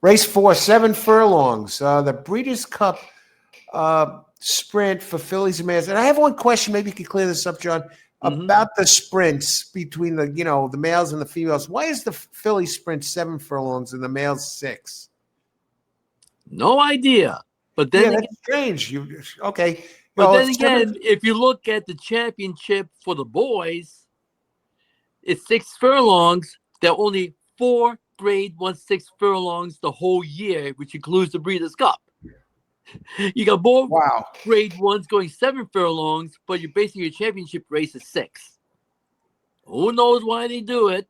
Race 4, 7 furlongs. The Breeders' Cup sprint for fillies and mares. And I have one question. Maybe you could clear this up, John, about the sprints between the males and the females. Why is the filly sprint 7 furlongs and the males 6? No idea. But then that's strange. Okay. But then again, if you look at the championship for the boys, it's 6 furlongs. There are only 4 Grade 1 6 furlongs the whole year, which includes the Breeders' Cup. You got more Grade 1s going 7 furlongs, but you're basing your championship race at 6. Who knows why they do it?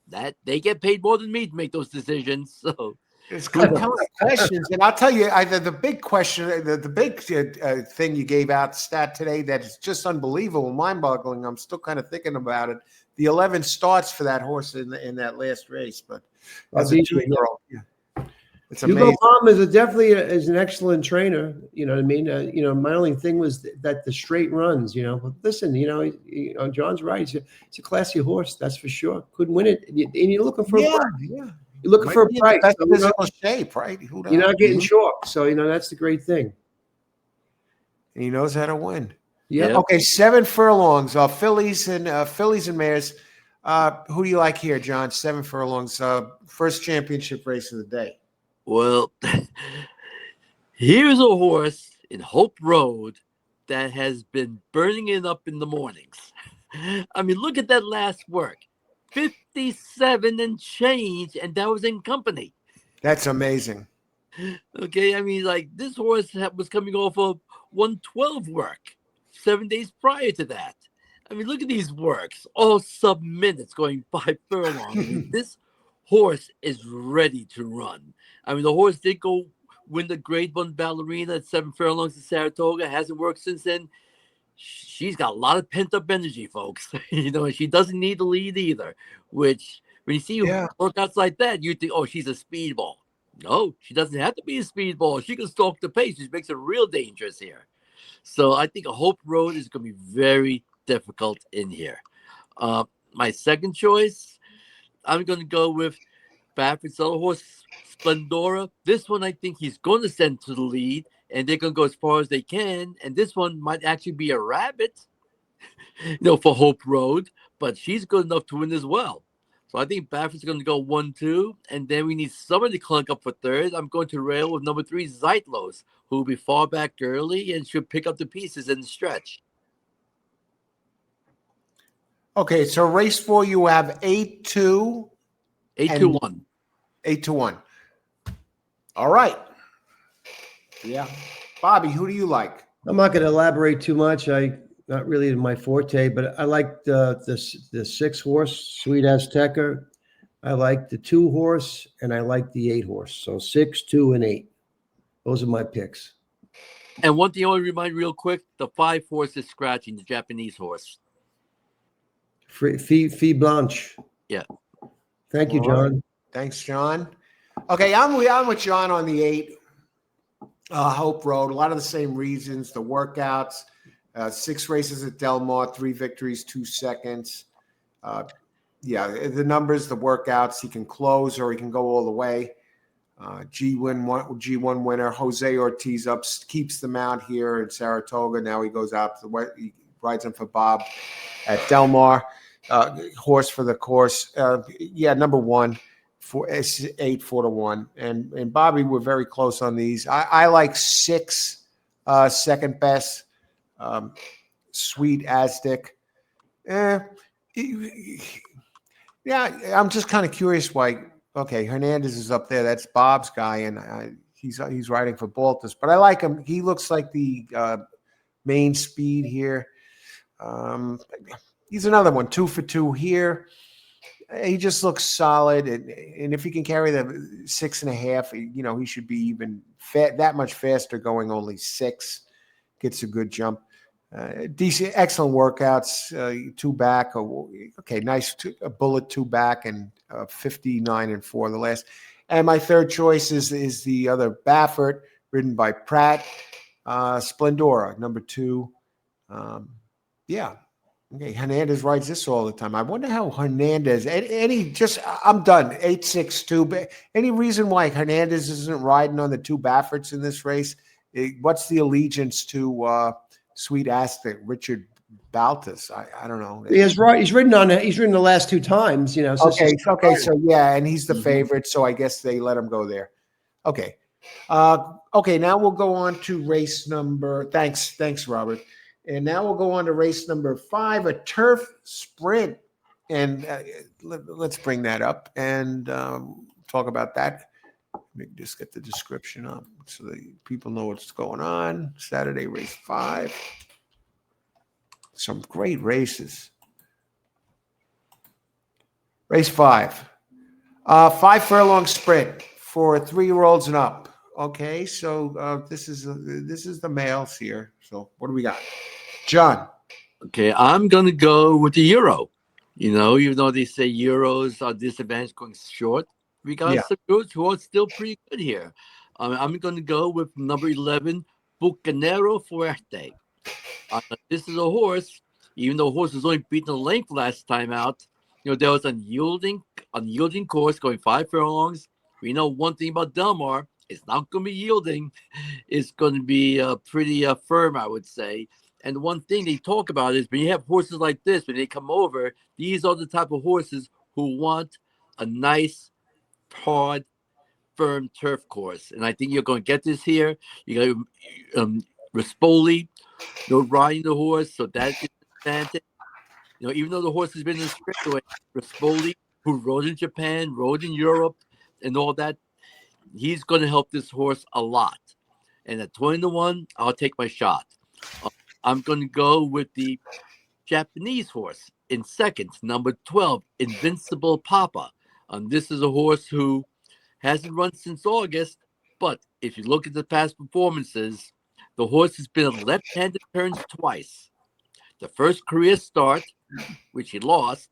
That they get paid more than me to make those decisions. So it's compelling questions, and I'll tell you, the big question, the big thing you gave out stat today that is just unbelievable, mind-boggling. I'm still kind of thinking about it. The 11 starts for that horse in that last race, but as a 2-year-old, it's amazing. Hugo Palm is an excellent trainer. You know what I mean? My only thing was that the straight runs. But listen, John's right. It's a classy horse, that's for sure. Couldn't win it, and you're looking for a price. Yeah. You're looking for a price. That's physical shape, right? You're not getting short, so that's the great thing. And he knows how to win. Yeah. Okay, 7 furlongs. Fillies and mares. Who do you like here, John? 7 furlongs. First championship race of the day. Well, here's a horse in Hope Road that has been burning it up in the mornings. I mean, look at that last work. 57 and change, and that was in company. That's amazing. Okay, I mean, this horse was coming off of 112 work 7 days prior to that. I mean, look at these works, all sub-minutes going 5 furlongs. I mean, this horse is ready to run. I mean, the horse did go win the Grade 1 Ballerina at 7 furlongs in Saratoga. Hasn't worked since then. She's got a lot of pent-up energy, folks. She doesn't need the lead either, which when you see workouts like that, you think, oh, she's a speedball. No, she doesn't have to be a speedball. She can stalk the pace, which makes it real dangerous here. So I think a Hope Road is going to be very difficult in here. My second choice, I'm going to go with Baffert's other horse, Splendora. This one, I think he's going to send to the lead, and they're going to go as far as they can. And this one might actually be a rabbit, for Hope Road, but she's good enough to win as well. So I think Baffert's going to go 1-2, and then we need somebody to clunk up for third. I'm going to rail with number 3, Zeitlos, who will be far back early and should pick up the pieces in the stretch. Okay, so race 4, you have 8-2. 8-1. 8-1. All right. Yeah. Bobby, who do you like? I'm not going to elaborate too much. Not really my forte, but I like the 6 horse, Sweet Azteca. I like the 2 horse, and I like the 8 horse. So 6, 2, and 8. Those are my picks. And one thing I want to remind real quick, the 5 horse is scratching, the Japanese horse. Fee Blanche. Yeah. Thank you, John. Thanks, John. Okay, I'm with John on the 8. Hope Road. A lot of the same reasons. The workouts. 6 races at Del Mar, 3 victories, 2 seconds. The numbers, the workouts. He can close or he can go all the way. G1 winner Jose Ortiz keeps the mount here in Saratoga. Now he goes out to the west. He rides him for Bob at Del Mar. Horse for the course. Number 1 for 8 4-1. And Bobby, we're very close on these. I like 6 second best. Sweet Aztec. I'm just kind of curious why. Okay, Hernandez is up there. That's Bob's guy, and he's riding for Baltus. But I like him. He looks like the main speed here. He's another one, 2 for 2 here. He just looks solid, and if he can carry the 6.5, he should be even that much faster going only 6. Gets a good jump. Decent, excellent workouts. 2 back. Okay, nice. A bullet 2 back and 59 and 4 the last. And my third choice is the other Baffert, ridden by Pratt. Splendora, number 2. Okay, Hernandez rides this all the time. I wonder how Hernandez. I'm done. 862. But any reason why Hernandez isn't riding on the two Bafferts in this race? What's the allegiance to Sweet Aztec, Richard Baltas? I don't know. He's right. He's ridden the last 2 times. So it's just- Okay. So yeah, and he's the Mhm. favorite. So I guess they let him go there. Okay. Okay. Now we'll go on to race number. Thanks, Robert. And now we'll go on to race number 5, a turf sprint. And let's bring that up and talk about that. Let me just get the description up so the people know what's going on. Saturday, race 5. Some great races. Race 5. 5-furlong sprint for 3-year-olds and up. Okay, so this is the males here. So what do we got? John. Okay, I'm gonna go with the Euro. Even though they say Euros are disadvantaged going short, we got Yeah. some good who are still pretty good here. I'm gonna go with number 11, Bucanero Fuerte. This is a horse. Even though horse was only beaten a length last time out, there was unyielding course going 5 furlongs. We know one thing about Delmar: it's not going to be yielding. It's going to be pretty firm, I would say. And one thing they talk about is when you have horses like this, when they come over, these are the type of horses who want a nice, hard, firm turf course. And I think you're going to get this here. You got Rispoli, riding the horse, so that is an advantage. Even though the horse has been in the straightaway, Rispoli, who rode in Japan, rode in Europe, and all that, he's going to help this horse a lot. And at 20-1, I'll take my shot. I'm going to go with the Japanese horse in second, number 12, Invincible Papa. This is a horse who hasn't run since August, but if you look at the past performances, the horse has been left-handed turns twice. The first career start, which he lost,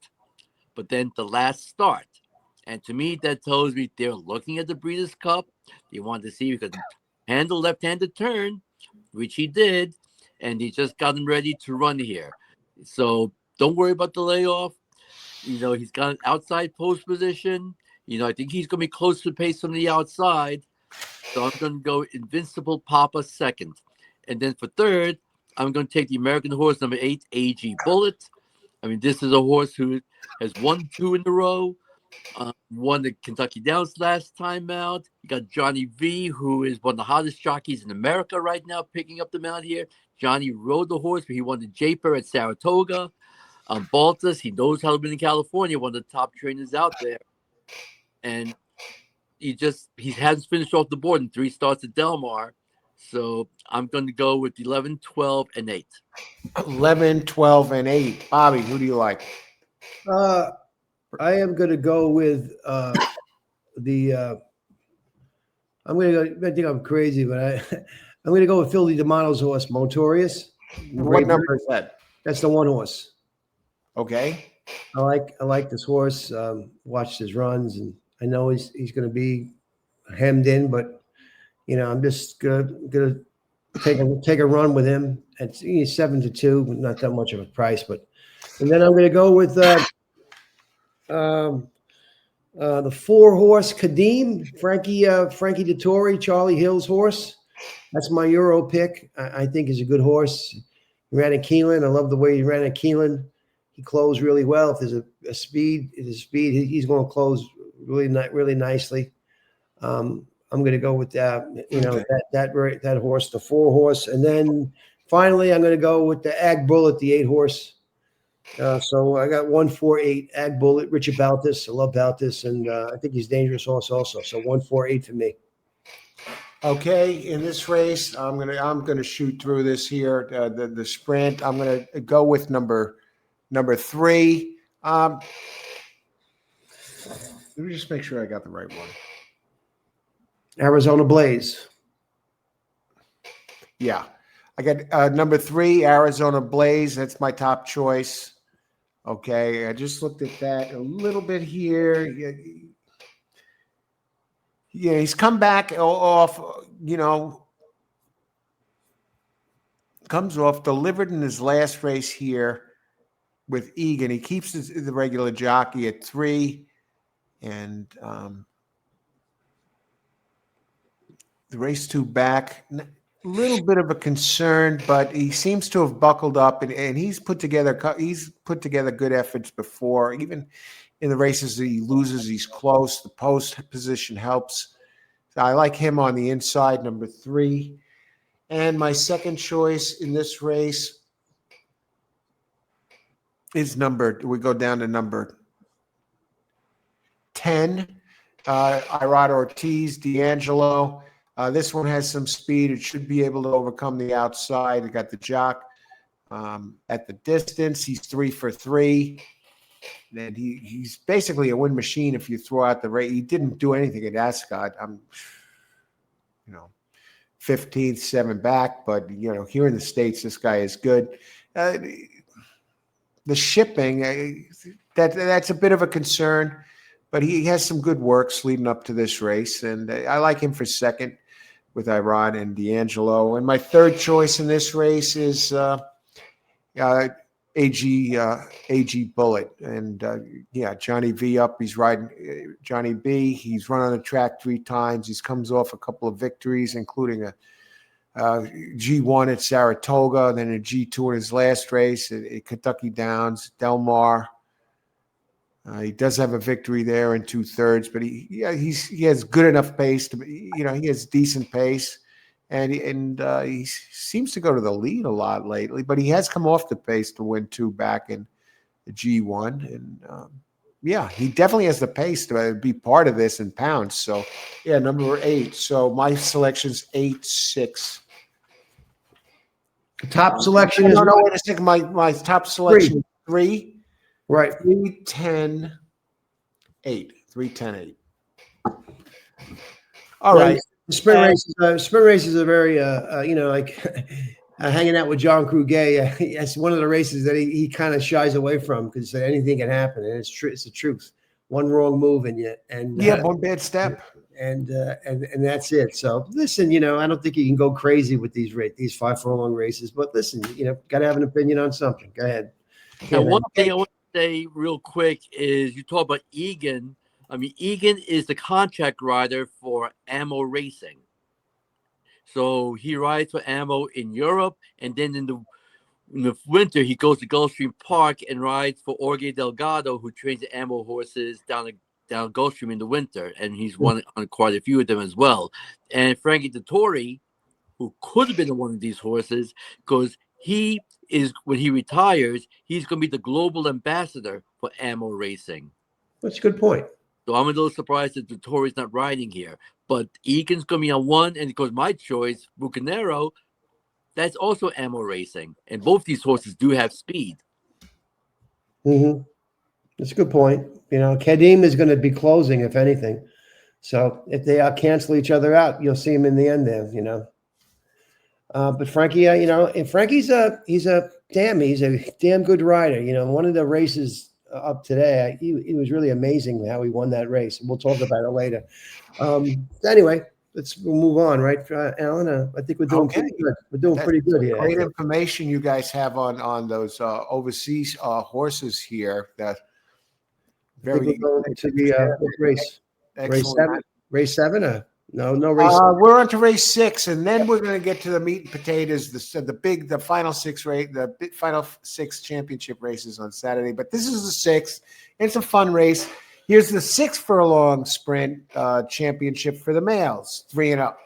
but then the last start. And to me, that tells me they're looking at the Breeders' Cup. They want to see if he could handle left-handed turn, which he did, and he just got him ready to run here. So don't worry about the layoff. He's got an outside post position. I think he's going to be close to the pace from the outside. So I'm going to go Invincible Papa second. And then for third, I'm going to take the American horse number 8, AG Bullet. This is a horse who has won 2 in a row. Won the Kentucky Downs last time out. You got Johnny V, who is one of the hottest jockeys in America right now, picking up the mount here. Johnny rode the horse, but he won the Japer at Saratoga. Baltus, he knows how to win in California, one of the top trainers out there. And he hasn't finished off the board in 3 starts at Delmar. So I'm going to go with 11, 12, and 8. 11, 12, and 8. Bobby, who do you like? I am going to go with the. I'm going to go. I think I'm crazy, but I'm going to go with Philly DeMano's horse, Montorius. What number is that? That's the 1 horse. Okay. I like this horse. Watched his runs, and I know he's going to be hemmed in, but I'm just gonna take a run with him. He's 7-2, not that much of a price, and then I'm going to go with the 4 horse Kadeem, Frankie Dettori, Charlie Hill's horse. That's my Euro pick. I think he's a good horse. He ran at Keeneland. I love the way he ran at Keeneland. He closed really well. If there's a speed, he's going to close really nicely. I'm going to go with that. That horse, the 4 horse, and then finally I'm going to go with the Ag Bullet, the 8 horse. So I got 1, 4, 8 Ag Bullet, Richard Baltas. I love Baltas, and I think he's dangerous horse also. So 1, 4, 8 for me. Okay, in this race, I'm gonna shoot through this here. The sprint. I'm gonna go with number 3. Let me just make sure I got the right one. Arizona Blaze. Yeah, I got number 3, Arizona Blaze. That's my top choice. Okay, I just looked at that a little bit here. Yeah, he's come back off, comes off, delivered in his last race here. with Egan. He keeps the regular jockey at 3, and the race 2 back. A little bit of a concern, but he seems to have buckled up, and he's put together good efforts before. Even in the races that he loses, he's close. The post position helps. So I like him on the inside, number 3. And my second choice in this race is we go down to number 10, Irad Ortiz, D'Angelo. This one has some speed. It should be able to overcome the outside. It got the jock at the distance. He's 3 for 3. And he's basically a win machine if you throw out the rate. He didn't do anything at Ascot. 15th, 7 back. But, here in the States, this guy is good. The shipping, that's a bit of a concern. But he has some good works leading up to this race. And I like him for second with Irad and D'Angelo. And my third choice in this race is AG Bullet. And Johnny V up. He's riding Johnny B. He's run on the track 3 times. He's comes off a couple of victories, including a G1 at Saratoga, then a G2 in his last race at Kentucky Downs, Del Mar. He does have a victory there in 2/3, but he has good enough pace to be, he has decent pace, and he seems to go to the lead a lot lately. But he has come off the pace to win 2 back in the G1, and he definitely has the pace to be part of this in pounds. So number 8. So my selection's 8, 6. The top selection is wait a second. My top selection is 3. Right. 3, 10, 8. 3, 10, 8. All right. The sprint races are very, hanging out with John Krugay. It's one of the races that he kind of shies away from because anything can happen, and it's true. It's the truth. One wrong move one bad step, and that's it. So listen, I don't think you can go crazy with these 5-furlong races, but listen, got to have an opinion on something. Go ahead. Now, one thing I want to say real quick is you talk about Egan. I mean, Egan is the contract rider for Ammo Racing. So he rides for Ammo in Europe, and then in the winter, he goes to Gulfstream Park and rides for Jorge Delgado, who trains the Ammo horses down Gulfstream in the winter, and he's won on quite a few of them as well. And Frankie Dettori, who could have been one of these horses, because he is, when he retires, he's going to be the global ambassador for Ammo Racing. That's a good point. So I'm a little surprised that Dettori's not riding here. But Egan's going to be on 1, and because my choice, Bucanero, that's also Ammo Racing. And both these horses do have speed. Mm-hmm. That's a good point. Kadim is going to be closing, if anything. So if they cancel each other out, you'll see him in the end there, But Frankie, and Frankie's he's a damn good rider. One of the races up today, he was really amazing how he won that race. We'll talk about it later. Anyway, we'll move on, right, Alan? I think we're doing pretty good. We're doing pretty good here. Great information you guys have on those overseas horses here. That very going to the race. Excellent. Race 7. No race. We're on to race 6, and then we're going to get to the meat and potatoes, the final 6 race, the final 6 championship races on Saturday. But this is the 6th. It's a fun race. Here's the 6-furlong sprint championship for the males, 3 and up.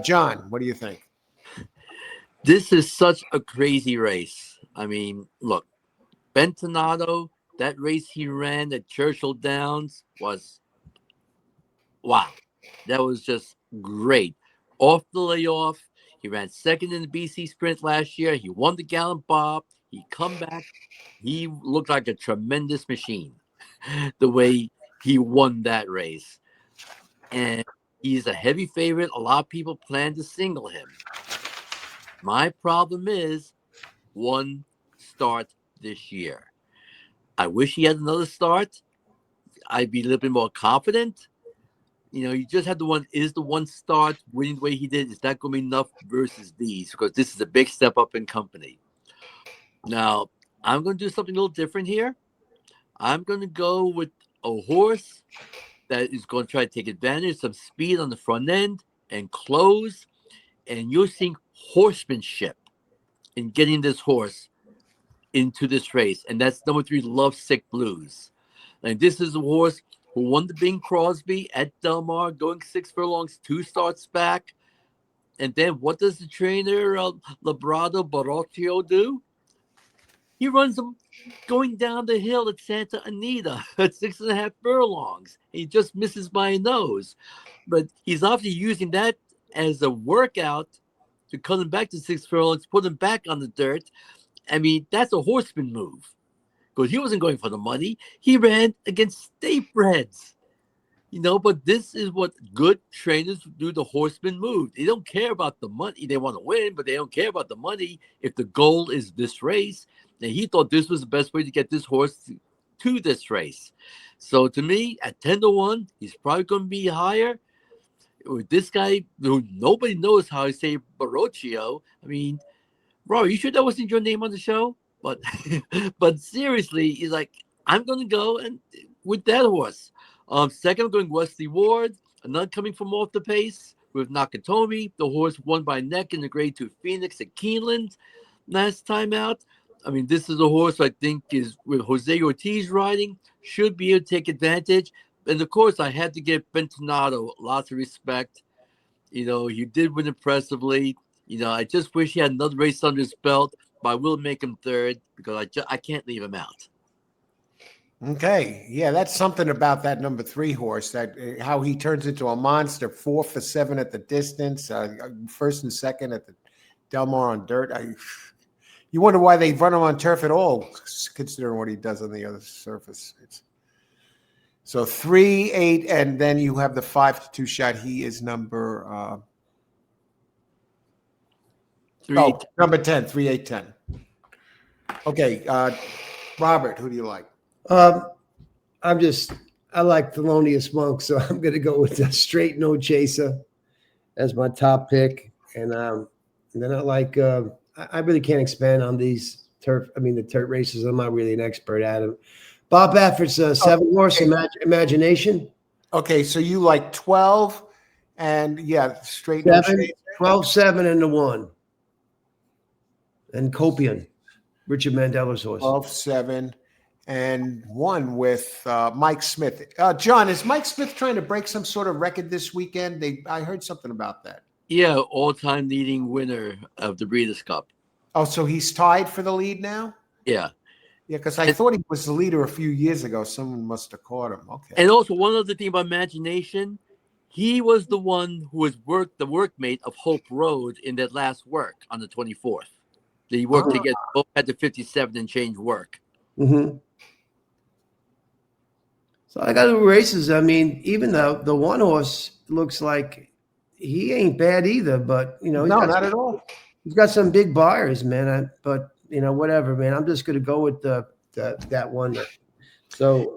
John, what do you think? This is such a crazy race. I mean, look, Bentonado, that race he ran at Churchill Downs was, wow. That was just great. Off the layoff, he ran second in the BC Sprint last year. He won the Gallant Bob. He come back. He looked like a tremendous machine the way he won that race. And he's a heavy favorite. A lot of people plan to single him. My problem is 1 start this year. I wish he had another start. I'd be a little bit more confident. You just had the 1 start winning the way he did. Is that going to be enough versus these? Because this is a big step up in company. Now, I'm going to do something a little different here. I'm going to go with a horse that is going to try to take advantage of some speed on the front end and close. And you're seeing horsemanship in getting this horse into this race. And that's number 3, Lovesick Blues. And this is a horse who won the Bing Crosby at Del Mar, going 6 furlongs, 2 starts back. And then what does the trainer, Labrado Barocchio, do? He runs him going down the hill at Santa Anita at 6.5 furlongs. He just misses by a nose. But he's obviously using that as a workout to cut him back to 6 furlongs, put him back on the dirt. I mean, that's a horseman move. Because he wasn't going for the money. He ran against state breds. But this is what good trainers do, the horseman move. They don't care about the money. They want to win, but they don't care about the money if the goal is this race. And he thought this was the best way to get this horse to this race. So to me, at 10-1, he's probably going to be higher. With this guy who nobody knows how to say Barocchio. I mean, bro, you sure that wasn't your name on the show? But but seriously, he's like, I'm going to go and with that horse. Second, I'm going Wesley Ward, another coming from off the pace with Nakatomi. The horse won by neck in the Grade 2 Phoenix at Keeneland last time out. I mean, this is a horse I think is with Jose Ortiz riding, should be able to take advantage. And of course, I had to give Bentonato lots of respect. He did win impressively. I just wish he had another race under his belt, but I will make him third because I can't leave him out. Okay. Yeah, that's something about that number 3 horse, that how he turns into a monster, 4 for 7 at the distance, first and second at the Del Mar on dirt. You wonder why they run him on turf at all, considering what he does on the other surface. So 3, 8, and then you have the 5-2 shot. He is number number 10, 3, 8, 10. Okay, Robert, who do you like? I like Thelonious Monk, so I'm going to go with the Straight No Chaser as my top pick. And then I like, I really can't expand on these the turf races. I'm not really an expert at them. Bob Baffert's 7-horse Imagination. Okay, so you like 12 and Straight No 7, Chaser. 12, 7, and the 1. And Copian, Richard Mandela's horse. 12, 7. And 1 with Mike Smith. John, is Mike Smith trying to break some sort of record this weekend? I heard something about that. Yeah, all-time leading winner of the Breeders' Cup. Oh, so he's tied for the lead now? Yeah. Yeah, because I thought he was the leader a few years ago. Someone must have caught him. Okay. And also, one other thing about Imagination, he was the one who was the workmate of Hope Road in that last work on the 24th. They worked together, both had the 57 and change work. Mm-hmm. So I got the races. I mean, even though the 1 horse looks like he ain't bad either, but no, not at all. He's got some big buyers, man. But whatever, man. I'm just gonna go with that one. So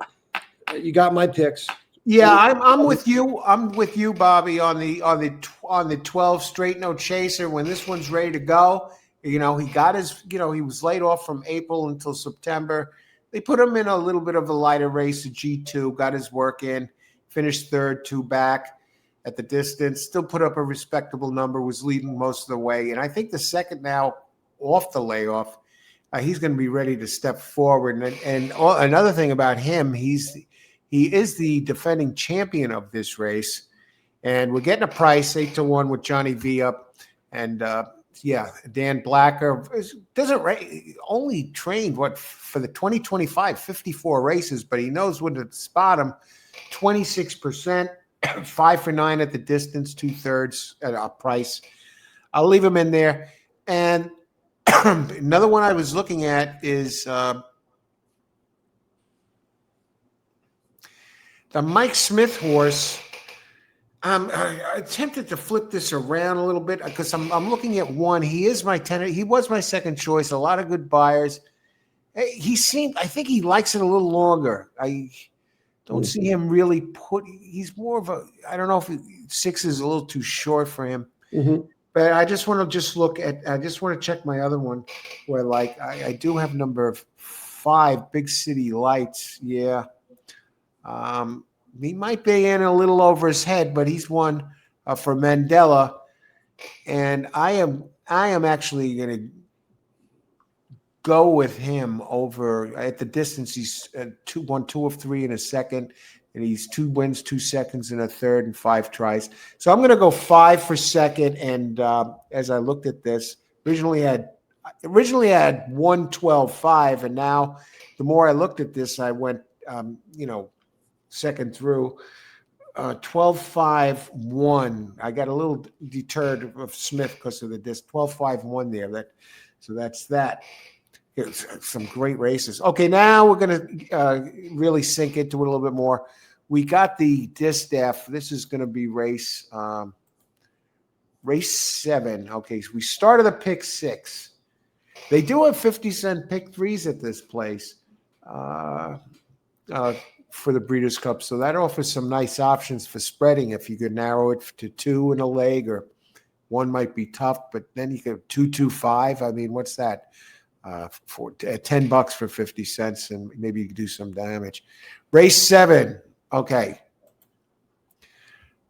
you got my picks. Yeah, I'm with you. I'm with you, Bobby, on the 12 Straight No Chaser. When this one's ready to go, he got his. He was laid off from April until September. They put him in a little bit of a lighter race at G2, got his work in, finished third, 2 back at the distance, still put up a respectable number, was leading most of the way. And I think the second now off the layoff, he's going to be ready to step forward. And another thing about him, he is the defending champion of this race. And we're getting a price, 8-1 with Johnny V up. And Dan Blacker only trained for the 2025 54 races, but he knows when to spot him. 26%, 5 for 9 at the distance, 2/3 at a price. I'll leave him in there. And another one I was looking at is the Mike Smith horse. I attempted to flip this around a little bit because I'm looking at 1. He is my 10. He was my second choice. A lot of good buyers. I think he likes it a little longer. I don't see him really he's more of a, I don't know if 6 is a little too short for him. Mm-hmm. But I just want to look at. I just want to check my other one, where like I do have number 5, Big City Lights. Yeah, he might be in a little over his head, but he's one for Mandela, and I am actually going to go with him over at the distance. He's 2 of 3 in a second, and he's 2 wins, 2 seconds in a third, and 5 tries. So I'm going to go 5 for second. And as I looked at this, originally I had 112.5, and now the more I looked at this, I went second through 12.5-1. I got a little deterred of Smith because of the disc. 12.5-1 there. So that's that. It's some great races. Okay, now we're going to really sink into it a little bit more. We got the Distaff. This is going to be race 7. Okay, so we started the pick 6. They do have 50-cent pick 3s at this place for the Breeders' Cup, so that offers some nice options for spreading. If you could narrow it to 2 in a leg, or 1 might be tough, but then you could 2-2-5. I mean, what's that? For $10 for 50 cents, and maybe you could do some damage. Race 7. Okay.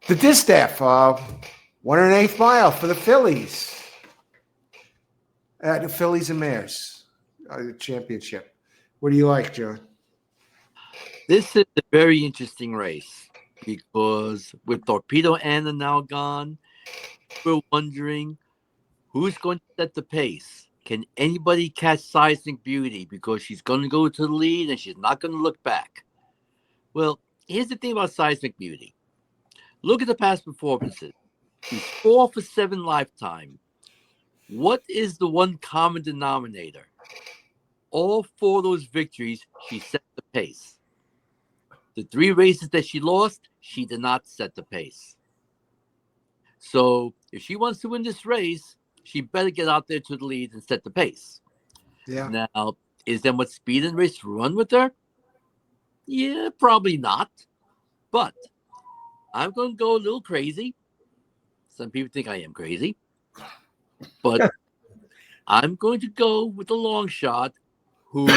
The Distaff, 1 1/8 mile for the fillies. The fillies and mares, the championship. What do you like, John? This is a very interesting race because with Torpedo Anna now gone, we're wondering who's going to set the pace. Can anybody catch Seismic Beauty? Because she's going to go to the lead and she's not going to look back. Well, here's the thing about Seismic Beauty. Look at the past performances. She's 4 for 7 lifetime. What is the one common denominator? All 4 of those victories, she set the pace. The 3 races that she lost, she did not set the pace. So if she wants to win this race, she better get out there to the lead and set the pace. Yeah. Now, is there much speed in race to run with her? Yeah, probably not. But I'm going to go a little crazy. Some people think I am crazy. But I'm going to go with the long shot, who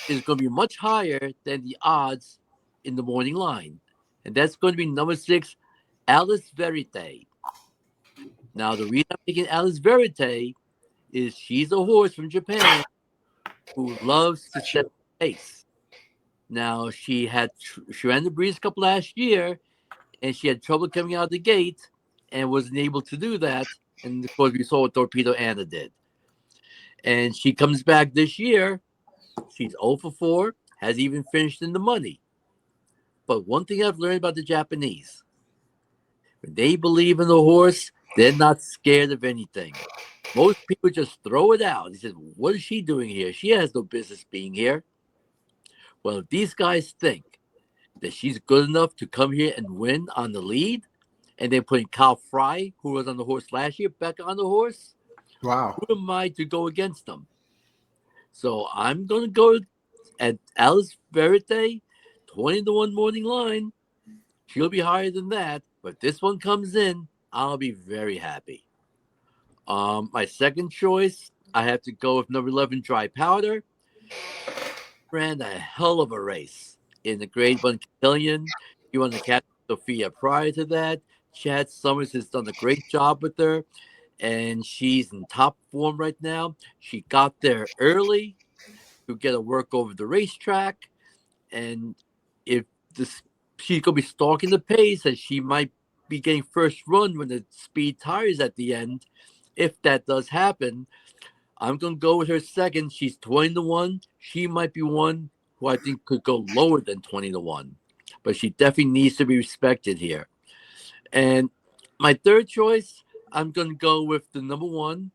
is going to be much higher than the odds in the morning line. And that's going to be number 6, Alice Verite. Now, the reason I'm picking Alice Verite is she's a horse from Japan who loves to set the pace. Now, she ran the Breeders' Cup last year, and she had trouble coming out of the gate and wasn't able to do that. And of course, we saw what Torpedo Anna did. And she comes back this year. She's 0 for 4, has even finished in the money. But one thing I've learned about the Japanese, when they believe in the horse, they're not scared of anything. Most people just throw it out. He says, what is she doing here? She has no business being here. Well, if these guys think that she's good enough to come here and win on the lead, and then putting Kyle Fry, who was on the horse last year, back on the horse, Wow. who am I to go against them? So I'm going to go at Alice Verite, 20-1 morning line. She'll be higher than that, but this one comes in, I'll be very happy. My second choice, I have to go with number 11, Dry Powder. Ran a hell of a race in the Grade 1 Cotillion. He won the Cat Sophia prior to that. Chad Summers has done a great job with her, and she's in top form right now. She got there early to get a work over the racetrack, and if she's going to be stalking the pace, and she might be getting first run when the speed tires at the end. If that does happen, I'm going to go with her second. She's 20-1. She might be one who I think could go lower than 20-1, but she definitely needs to be respected here. And my third choice, I'm going to go with the number 1,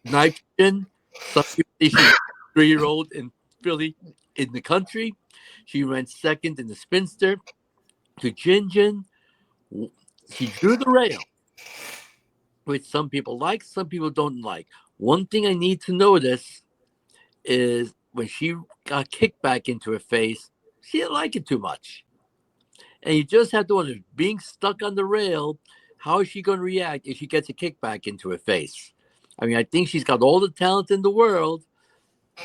Nitrogen. Some people say she's a 3-year-old in Philly in the country. She ran second in the Spinster to Jinjin. She drew the rail, which some people like, some people don't like. One thing I need to notice is when she got kicked back into her face, she didn't like it too much. And you just have to wonder, being stuck on the rail, how is she going to react if she gets a kickback into her face? I mean, I think she's got all the talent in the world,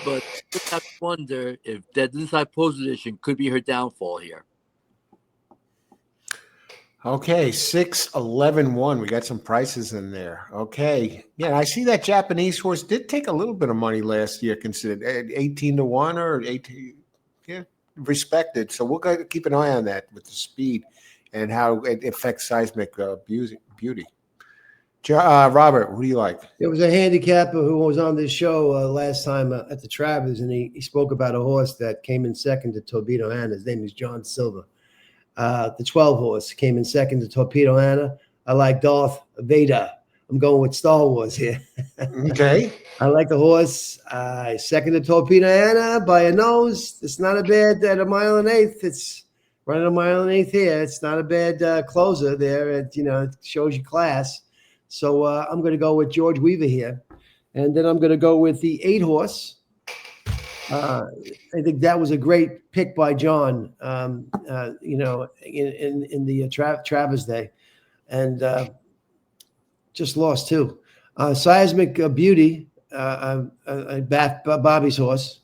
but I just have to wonder if that inside pose position could be her downfall here. Okay, 6-11-1. We got some prices in there. Okay. Yeah, I see that Japanese horse did take a little bit of money last year, considered 18-1 or 18. Yeah, respected. So we'll go keep an eye on that with the speed and how it affects seismic beauty. Robert, who do you like? There was a handicapper who was on this show last time at the Travers, and he spoke about a horse that came in second to Torpedo Anna. His name is John Silver. The 12 horse came in second to Torpedo Anna. I like Darth Vader. I'm going with Star Wars here. Okay. I like the horse. Second to Torpedo Anna by a nose. It's not a bad at 1 1/8. It's running 1 1/8 here. It's not a bad closer there. It shows you class. So I'm going to go with George Weaver here, and then I'm going to go with the 8 horse. I think that was a great pick by John. In the Travers Day, and just lost too. Seismic Beauty, Bobby's horse.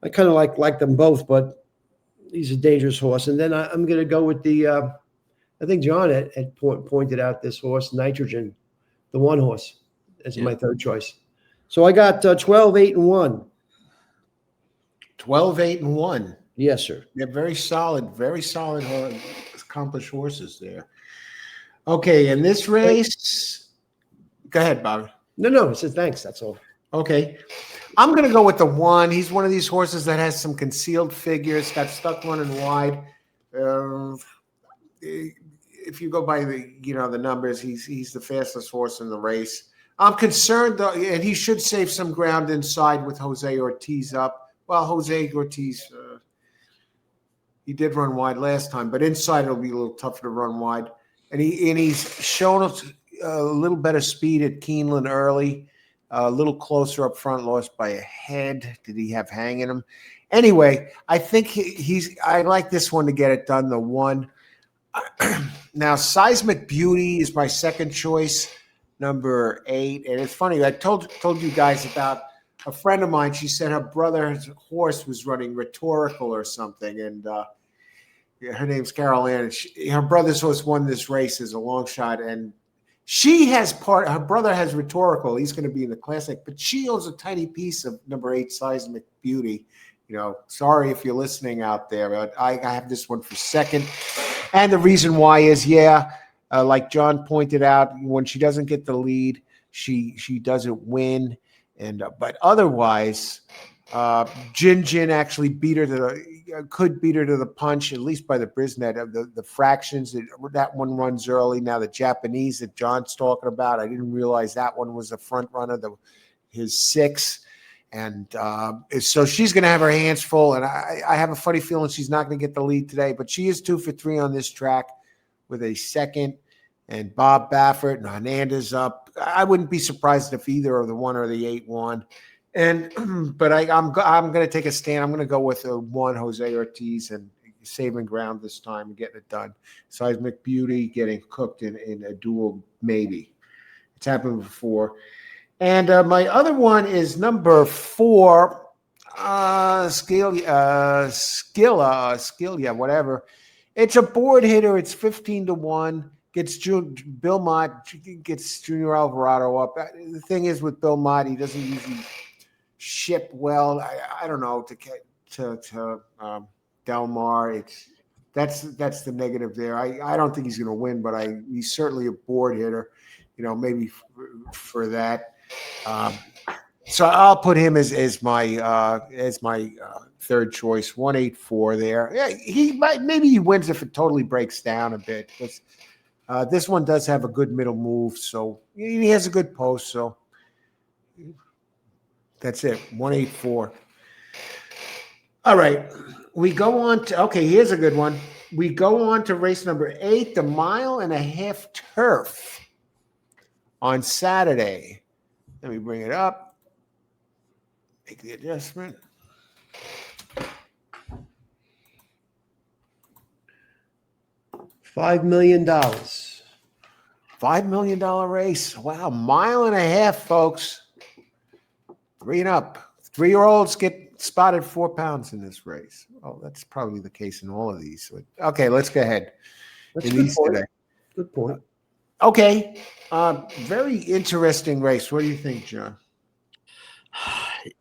I kind of like them both, but he's a dangerous horse. And then I'm going to go with the. I think John had pointed out this horse, Nitrogen, the 1 horse, as my third choice. So I got 12, 8, and 1. 12, 8, and 1. Yes, sir. They're very solid, accomplished horses there. Okay, in this race, go ahead, Bob. No, it says thanks. That's all. Okay. I'm going to go with the 1. He's one of these horses that has some concealed figures, got stuck running wide. If you go by the numbers, he's the fastest horse in the race. I'm concerned, though, and he should save some ground inside with Jose Ortiz up. Well, Jose Ortiz, he did run wide last time, but inside it'll be a little tougher to run wide. And he's shown us a little better speed at Keeneland early, a little closer up front, lost by a head. Did he have hang in him? Anyway, I think I like this one to get it done, the 1. Now, Seismic Beauty is my second choice, number 8. And it's funny, I told you guys about a friend of mine. She said her brother's horse was running Rhetorical or something, and her name's Carol Ann. Her brother's horse won this race as a long shot, and her brother has Rhetorical. He's going to be in the Classic, but she owns a tiny piece of number 8 Seismic Beauty. Sorry if you're listening out there, but I have this one for second. And the reason why is, like John pointed out, when she doesn't get the lead, she doesn't win. And but otherwise, Jin actually could beat her to the punch, at least by the Brisnet. The fractions, that one runs early. Now the Japanese that John's talking about, I didn't realize that one was the front runner, his 6. And so she's going to have her hands full. And I have a funny feeling she's not going to get the lead today, but she is 2 for 3 on this track with a second. And Bob Baffert and Hernandez up. I wouldn't be surprised if either of the 1 or the 8 won. But I'm going to take a stand. I'm going to go with the 1 Jose Ortiz and saving ground this time and getting it done. Seismic Beauty getting cooked in a duel, maybe. It's happened before. And my other one is number 4, Skilla, whatever. It's a board hitter. It's 15-1. Bill Mott gets Junior Alvarado up. The thing is with Bill Mott, he doesn't usually ship well. I don't know to Del Mar. That's the negative there. I don't think he's going to win, but he's certainly a board hitter. Maybe for that. So I'll put him as my third choice. 184 there. Yeah, maybe he wins if it totally breaks down a bit. This one does have a good middle move, so he has a good post. So that's it. 184. All right, we go on to here's a good one. We go on to race number 8, the 1.5-mile turf on Saturday. Let me bring it up. Make the adjustment. $5 million. $5 million race. Wow, mile and a half, folks. 3 and up. 3-year-olds get spotted 4 pounds in this race. Oh, that's probably the case in all of these. Okay, let's go ahead. That's a In good these point. today. Good point. Okay, very interesting race. What do you think, John?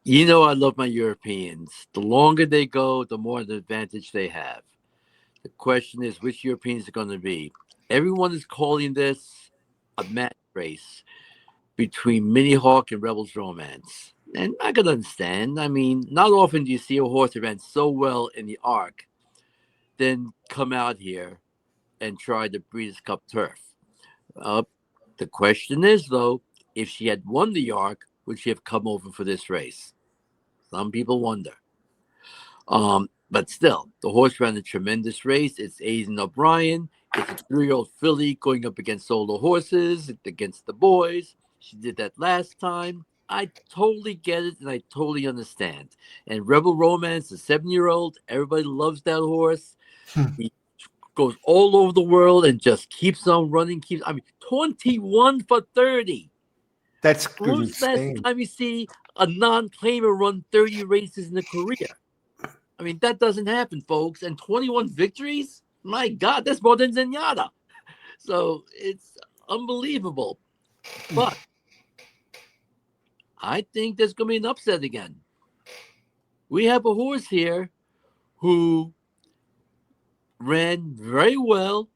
You know, I love my Europeans. The longer they go, the more the advantage they have. The question is, which Europeans are going to be? Everyone is calling this a match race between Mini Hawk and Rebels Romance. And I can understand. I mean, not often do you see a horse that ran so well in the Arc, then come out here and try the Breeders' Cup turf. The question is, though, if she had won the Arc, would she have come over for this race? Some people wonder. But still, the horse ran a tremendous race. It's Aidan O'Brien. It's a 3-year-old filly going up against solo horses, against the boys. She did that last time. I totally get it, and I totally understand. And Rebel Romance, the 7-year-old, everybody loves that horse. He goes all over the world and just keeps on running. 21 for 30. That's When's the last insane. time you see a non-claimer run 30 races in a career? I mean, that doesn't happen, folks. And 21 victories? My God, that's more than Zenyatta. So it's unbelievable. But I think there's going to be an upset again. We have a horse here who ran very well,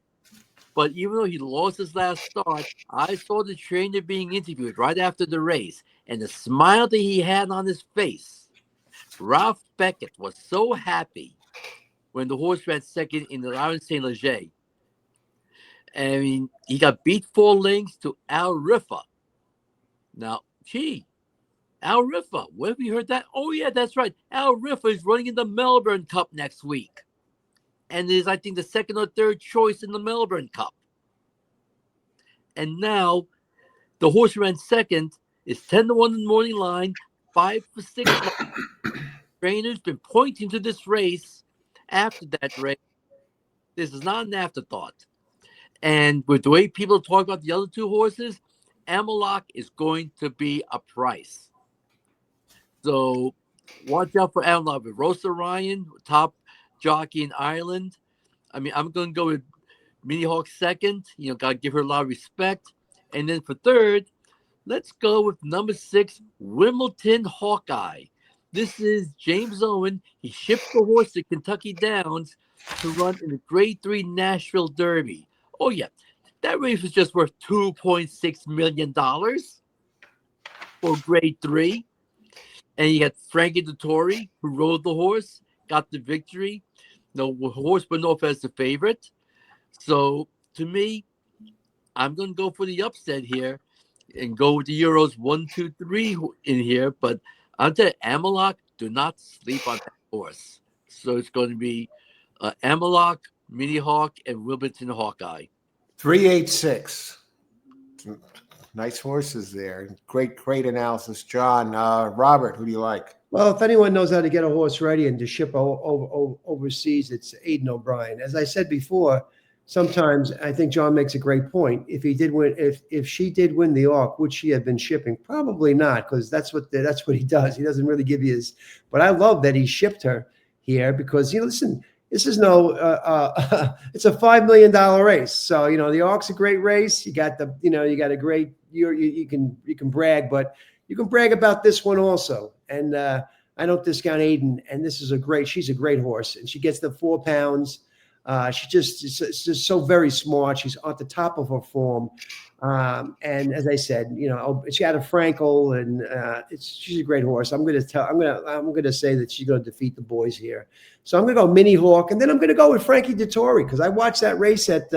but even though he lost his last start, I saw the trainer being interviewed right after the race, and the smile that he had on his face. Ralph Beckett was so happy when the horse ran second in the Iron St. Leger. I mean, he got beat 4 lengths to Al Rifa. Now, Al Rifa, where have you heard that? Oh, yeah, that's right. Al Rifa is running in the Melbourne Cup next week. And is, I think, the second or third choice in the Melbourne Cup. And now, the horse who ran second is 10-1 in the morning line, 5 for 6. Trainer's been pointing to this race after that race. This is not an afterthought. And with the way people talk about the other 2 horses, Amalok is going to be a price. So watch out for Amalok. With Rosa Ryan, top jockey in Ireland. I mean, I'm going to go with Mini Hawk second. You know, got to give her a lot of respect. And then for third, let's go with number 6, Wimbledon Hawkeye. This is James Owen. He shipped the horse to Kentucky Downs to run in the Grade 3 Nashville Derby. Oh, yeah. That race was just worth $2.6 million for Grade 3. And you got Frankie Dettori, who rode the horse, got the victory. The horse went off as the favorite. So, to me, I'm going to go for the upset here and go with the Euros 1, 2, 3 in here. But I'll tell you, Amalok, do not sleep on that horse. So, it's going to be Amalok, Mini Hawk, and Wimbledon Hawkeye. 386. Nice horses there. Great analysis, John. Robert, who do you like? Well, if anyone knows how to get a horse ready and to ship overseas, it's Aidan O'Brien. As I said before, sometimes I think John makes a great point. If he did win, if she did win the Arc, would she have been shipping? Probably not, because that's what he does. He doesn't really give you his. But I love that he shipped her here because listen. This is it's a $5 million race. So, the Arc's a great race. You got a great, you can brag, but you can brag about this one also. And I don't discount Aidan. And she's a great horse. And she gets the 4 pounds. It's just so very smart. She's at the top of her form. And as I said, she had a Frankel, and she's a great horse. I'm going to say that she's going to defeat the boys here. So I'm going to go Mini Hawk, and then I'm going to go with Frankie Dettori because I watched that race at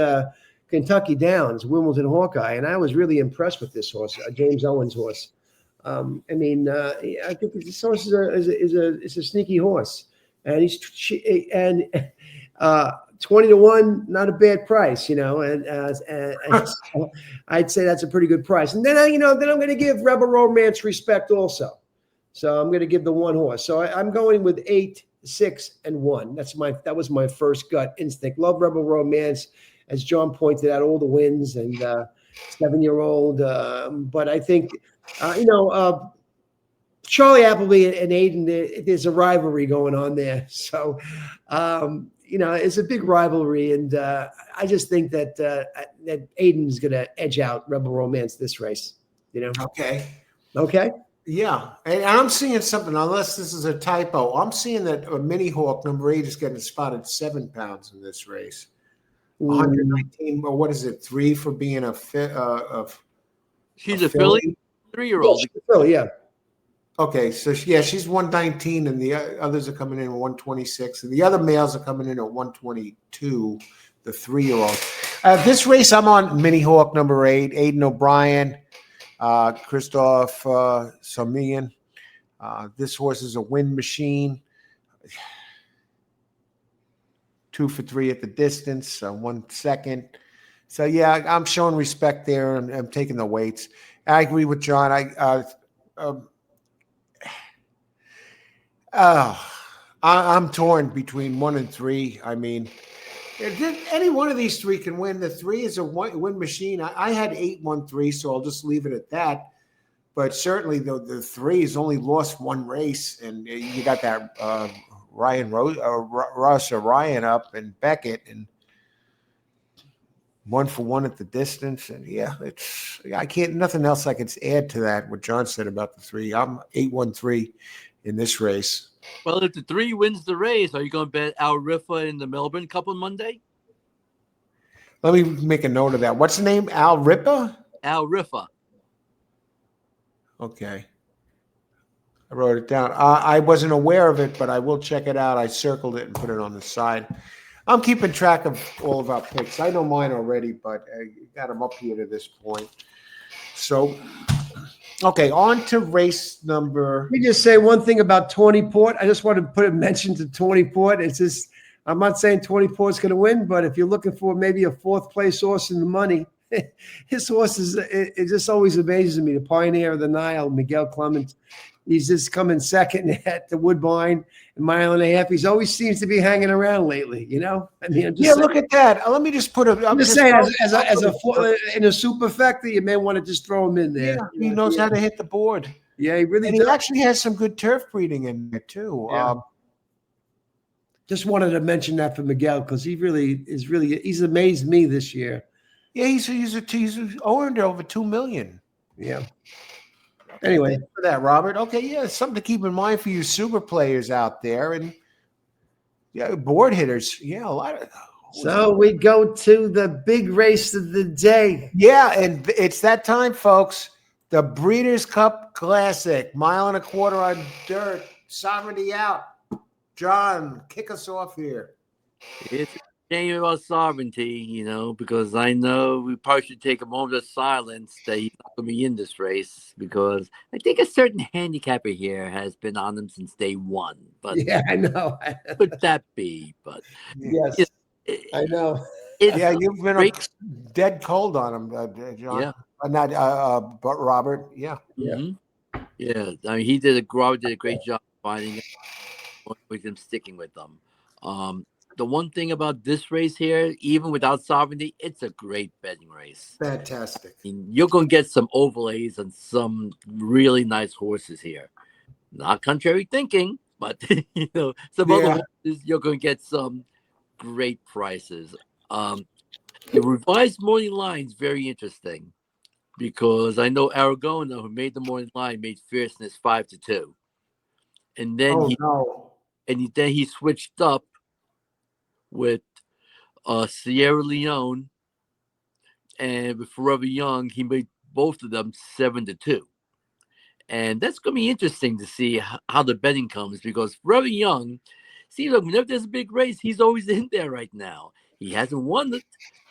Kentucky Downs, Wimbledon Hawkeye, and I was really impressed with this horse, James Owens' horse. I think this horse is a sneaky horse, and 20-1, not a bad price, and I'd say that's a pretty good price. And then I'm going to give Rebel Romance respect also. So I'm going to give the 1 horse. So I'm going with 8, 6, and 1. That was my first gut instinct. Love Rebel Romance, as John pointed out, all the wins, and 7-year-old. But I think, Charlie Appleby and Aiden, there's a rivalry going on there. So, it's a big rivalry. And I just think that Aiden's going to edge out Rebel Romance this race, Okay. Okay. Yeah, and I'm seeing something. Unless this is a typo, I'm seeing that a Mini Hawk number 8 is getting spotted 7 pounds in this race. 119. Or what is it? 3 for being a fit of. She's a filly, 3-year-old. Yeah. Okay, so she's 119, and the others are coming in at 126, and the other males are coming in at 122. The 3-year-old. This race, I'm on Mini Hawk number 8, Aiden O'Brien. Christoph Samian. This horse is a wind machine. 2 for 3 at the distance, 1 second. So yeah, I'm showing respect there, and I'm taking the weights. I agree with John. I'm torn between 1 and 3. I mean, any one of these 3 can win. The 3 is a win machine. I had 8-1-3, so I'll just leave it at that. But certainly the 3 has only lost 1 race, and you got that Ross Ryan up and Beckett, and 1 for 1 at the distance. And I can't. Nothing else I can add to that. What John said about the 3. I'm 8-1-3 in this race. Well, if the 3 wins the race, are you going to bet Al Rifa in the Melbourne Cup on Monday? Let me make a note of that. What's the name? Al Ripa? Al Rifa. Okay. I wrote it down. I wasn't aware of it, but I will check it out. I circled it and put it on the side. I'm keeping track of all of our picks. I know mine already, but I got them up here to this point. So, okay, on to race number. Let me just say one thing about 20 Port. I just want to put a mention to 20 Port. It's just, I'm not saying 20 Port's going to win, but if you're looking for maybe a 4th place horse in the money, his horse it just always amazes me. The Pioneer of the Nile, Miguel Clemens. He's just coming second at the Woodbine, a mile and a half. He's always seems to be hanging around lately, I mean, look at that. Let me just put a. I'm just saying, in a superfecta, you may want to just throw him in there. Yeah, he knows how to hit the board. Yeah, he really and does. He actually has some good turf breeding in there too. Yeah. Just wanted to mention that for Miguel because he's amazed me this year. Yeah, he's earned over $2 million. Yeah. Anyway, thanks for that, Robert. Okay, yeah, something to keep in mind for you super players out there, and board hitters. Yeah, a lot of. So we go to the big race of the day. Yeah, and it's that time, folks. The Breeders' Cup Classic, 1.25 miles on dirt. Sovereignty out. John, kick us off here. It's a shame about Sovereignty, because I know we probably should take a moment of silence that he's not going to be in this race, because I think a certain handicapper here has been on him since day 1. But yeah, I know. Could that be? But yes, I know. You've been a dead cold on him, John. Yeah. But Robert, yeah. Mm-hmm. Yeah. I mean, Robert did a great job finding it, with him sticking with them. The one thing about this race here, even without Sovereignty, it's a great betting race. Fantastic. I mean, you're going to get some overlays on some really nice horses here. Not contrary thinking, but some other horses, you're going to get some great prices. The revised morning line is very interesting because I know Aragona, who made the morning line, made Fierceness 5-2, and then then he switched up with Sierra Leone, and with Forever Young, he made both of them 7-2. And that's going to be interesting to see how the betting comes, because Forever Young, look, whenever there's a big race, he's always in there right now. He hasn't won it,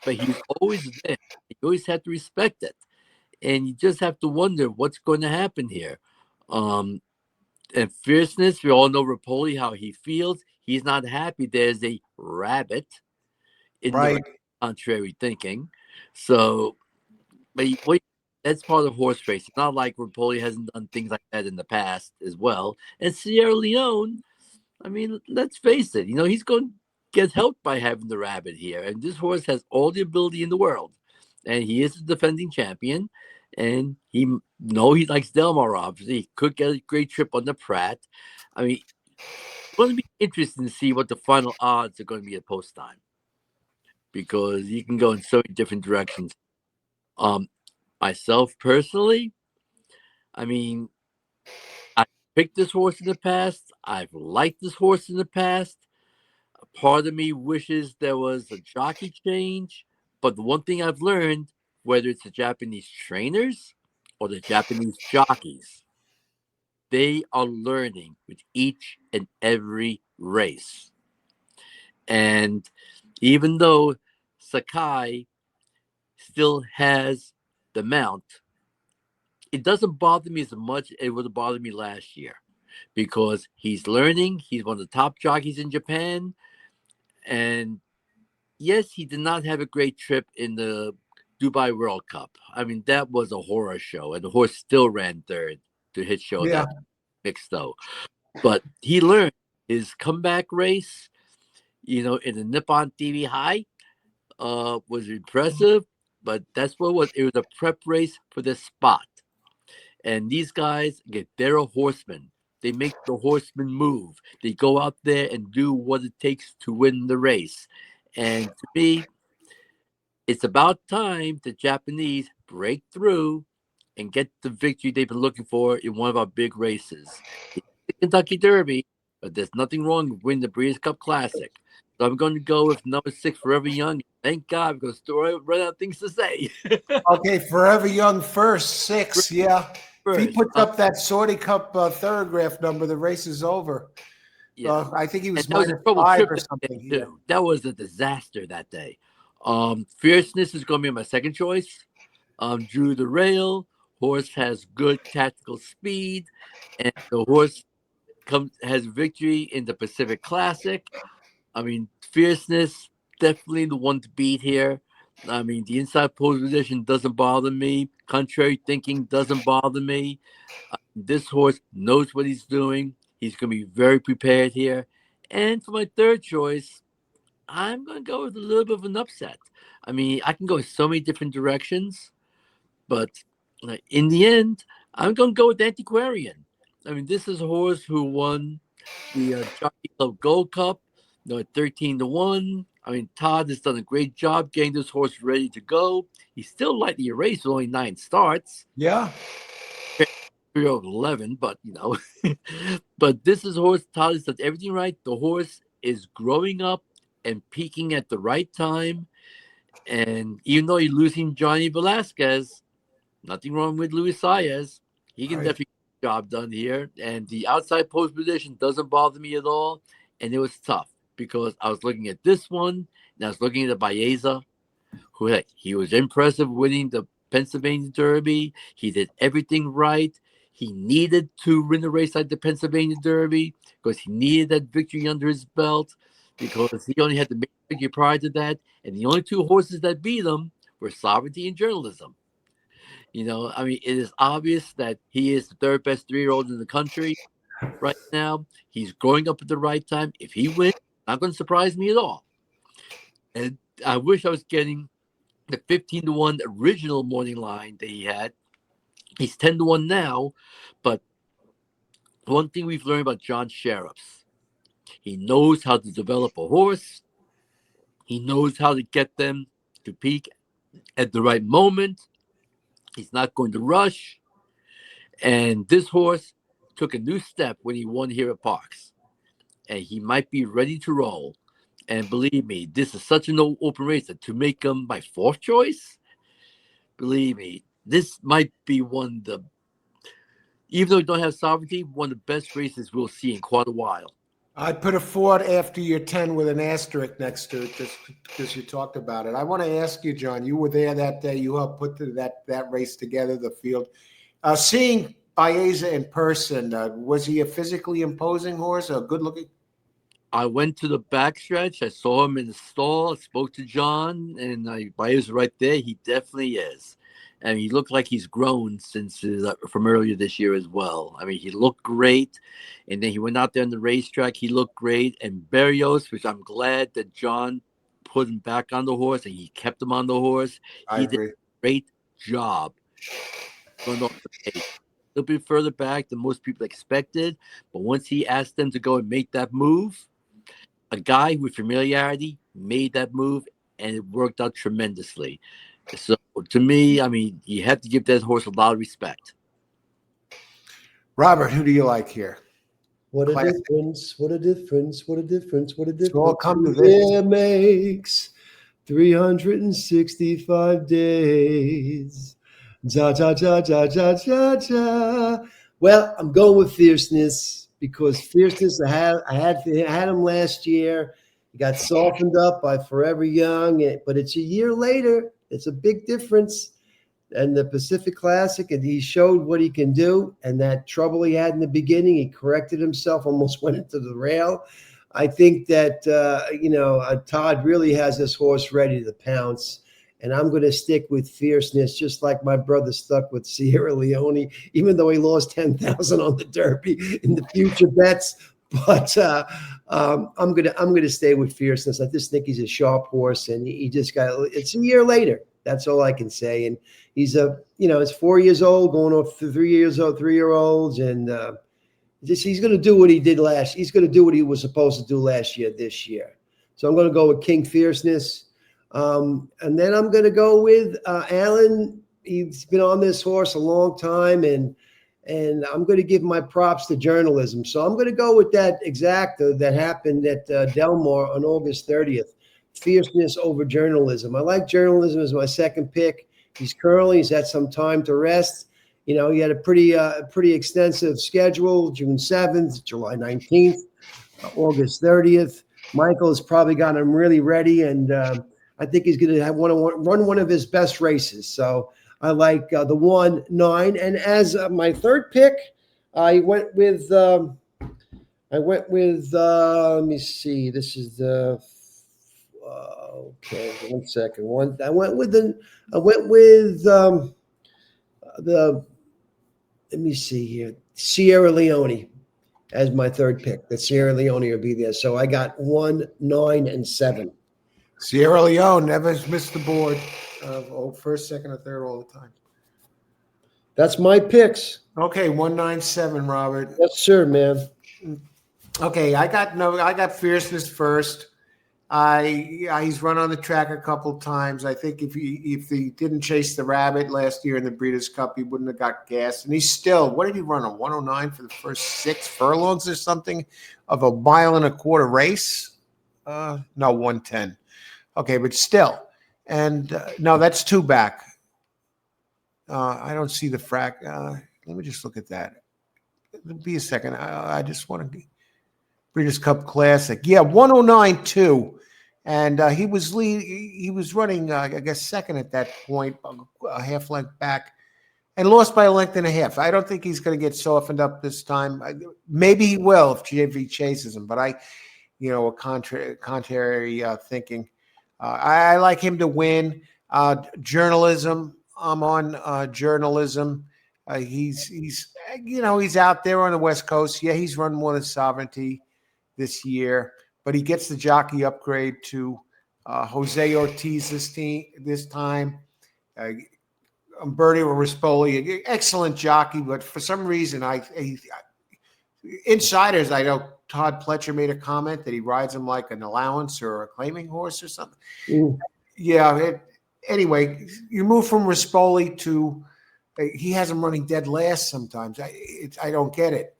but he's always there. You always have to respect it. And you just have to wonder what's going to happen here. And Fierceness, we all know Rapoli, how he feels. He's not happy there's a rabbit in the contrary thinking. So, but that's part of horse racing. It's not like Rapoli hasn't done things like that in the past as well. And Sierra Leone, I mean, let's face it, he's going to get helped by having the rabbit here. And this horse has all the ability in the world. and he is the defending champion. And he likes Delmar. Obviously, he could get a great trip on the Pratt. I mean, it's going to be interesting to see what the final odds are going to be at post time, because you can go in so many different directions. Myself personally, I mean, I picked this horse in the past. I've liked this horse in the past. A part of me wishes there was a jockey change, but the one thing I've learned, whether it's the Japanese trainers or the Japanese jockeys, they are learning with each and every race. And even though Sakai still has the mount, it doesn't bother me as much as it would have bothered me last year, because he's learning. He's one of the top jockeys in Japan. And yes, he did not have a great trip in the Dubai World Cup. I mean, that was a horror show, and the horse still ran third to hit show Yeah. that mixed though. But he learned his comeback race, in the Nippon TV High, was impressive. But that's what it was. It was a prep race for the spot. And these guys they're a horseman. They make the horseman move. They go out there and do what it takes to win the race. And to me, it's about time the Japanese break through and get the victory they've been looking for in one of our big races. It's the Kentucky Derby, but there's nothing wrong with winning the Breeders' Cup Classic. So I'm going to go with number 6, Forever Young. Thank God, because run out of things to say. Okay, Forever Young first, 6. Yeah. If he First, puts up that Saudi Cup thoroughgraph number, the race is over. yeah. I think he was And that was a minus trouble 5 trip or that day, something. Yeah. too. That was a disaster that day. Fierceness is going to be my second choice. Drew the rail. Horse has good tactical speed, and the horse has victory in the Pacific Classic. I mean, Fierceness, definitely the one to beat here. I mean, the inside pole position doesn't bother me. Contrary thinking doesn't bother me. This horse knows what he's doing. He's going to be very prepared here. And for my third choice, I'm going to go with a little bit of an upset. I mean, I can go in so many different directions, but in the end, I'm going to go with Antiquarian. I mean, this is a horse who won the Jockey Club Gold Cup, at 13-1. I mean, Todd has done a great job getting this horse ready to go. He's still lightly erased with only 9 starts. Yeah. 11, but but this is a horse. Todd has done everything right. The horse is growing up and peaking at the right time. And even though you're losing Johnny Velasquez, nothing wrong with Luis Saez. He can Right. definitely get the job done here. And the outside post position doesn't bother me at all. And it was tough because I was looking at this one and I was looking at Baeza, who he was impressive winning the Pennsylvania Derby. He did everything right. He needed to win the race at the Pennsylvania Derby because he needed that victory under his belt, because he only had the main victory prior to that. And the only 2 horses that beat him were Sovereignty and Journalism. I mean, it is obvious that he is the third best 3-year-old in the country right now. He's growing up at the right time. If he wins, not going to surprise me at all. And I wish I was getting the 15-1 original morning line that he had. He's 10-1 now, but one thing we've learned about John Sheriffs, he knows how to develop a horse. He knows how to get them to peak at the right moment. He's not going to rush. And this horse took a new step when he won here at Parks. And he might be ready to roll. And believe me, this is such an open race that to make him my 4th choice, believe me, this might be one of the, even though we don't have Sovereignty, one of the best races we'll see in quite a while. I'd put a 4 after your 10 with an asterisk next to it, just because you talked about it. I want to ask you, John, you were there that day. You helped put that race together, the field. Seeing Baeza in person, was he a physically imposing horse, a good-looking? I went to the backstretch. I saw him in the stall. I spoke to John, and Baez right there. He definitely is. And he looked like he's grown since from earlier this year as well. I mean, he looked great. And then he went out there on the racetrack. He looked great. And Berrios, which I'm glad that John put him back on the horse and he kept him on the horse. I He did agree. a great job going off the pace. A little bit further back than most people expected, but once he asked them to go and make that move, a guy with familiarity made that move, and it worked out tremendously. So to me, I mean, you have to give that horse a lot of respect. Robert, who do you like here? What a Classic. difference, what a difference, what a difference, what a difference. all come to this. It makes 365 days. Ja, ja, ja, ja, ja, ja, ja. Well, I'm going with Fierceness because Fierceness, I had him last year. He got softened up by Forever Young, but it's a year later. It's a big difference. And the Pacific Classic, and he showed what he can do. And that trouble he had in the beginning, he corrected himself, almost went into the rail. I think that, Todd really has this horse ready to pounce. And I'm going to stick with Fierceness, just like my brother stuck with Sierra Leone, even though he lost 10,000 on the Derby in the future bets. But I'm gonna stay with Fierceness. I just think he's a sharp horse, and he just got. It's a year later. That's all I can say. And he's he's 4 years old, going off 3 years old, 3-year-olds, and he's going to do what he did last. He's going to do what he was supposed to do last year, this year. So I'm going to go with King Fierceness, and then I'm going to go with Alan. He's been on this horse a long time, and I'm going to give my props to journalism. So I'm going to go with that exacta that happened at Del Mar on August 30th. Fierceness over journalism. I like journalism as my second pick. He's had some time to rest. He had a pretty extensive schedule, June 7th, July 19th, August 30th. Michael has probably got him really ready, and I think he's going to run one of his best races. So I like the 1, 9. And as my third pick, I went with, let me see, this is the, okay, 1 second. I went with let me see here, Sierra Leone as my third pick. The Sierra Leone will be there. So I got 1, 9, and 7. Sierra Leone never missed the board of first, second, or third all the time. That's my picks. Okay, 197, Robert. Yes, sir, man. Okay, I got Fierceness first. He's run on the track a couple times. I think if he didn't chase the rabbit last year in the Breeders' Cup, he wouldn't have got gas. And he's still, what did he run, a 109 for the first 6 furlongs or something of a 1.25 mile race? No, 110. Okay, but still. And no, that's 2 back. I don't see the frac. Let me just look at that. It'll be a second. I just want to Breeders' Cup Classic. Yeah, 109.2. And he was running, I guess, second at that point, a half length back, and lost by 1.5 lengths. I don't think he's going to get softened up this time. Maybe he will if JV chases him, but a contrary thinking. I like him to win. Journalism. I'm on journalism. He's out there on the West Coast. Yeah, he's run more than Sovereignty this year, but he gets the jockey upgrade to Jose Ortiz this time. Umberto Rispoli, excellent jockey, but for some reason, insiders, I know Todd Pletcher made a comment that he rides him like an allowance or a claiming horse or something. Ooh. Yeah. Anyway, you move from Rispoli to he has him running dead last sometimes. I don't get it.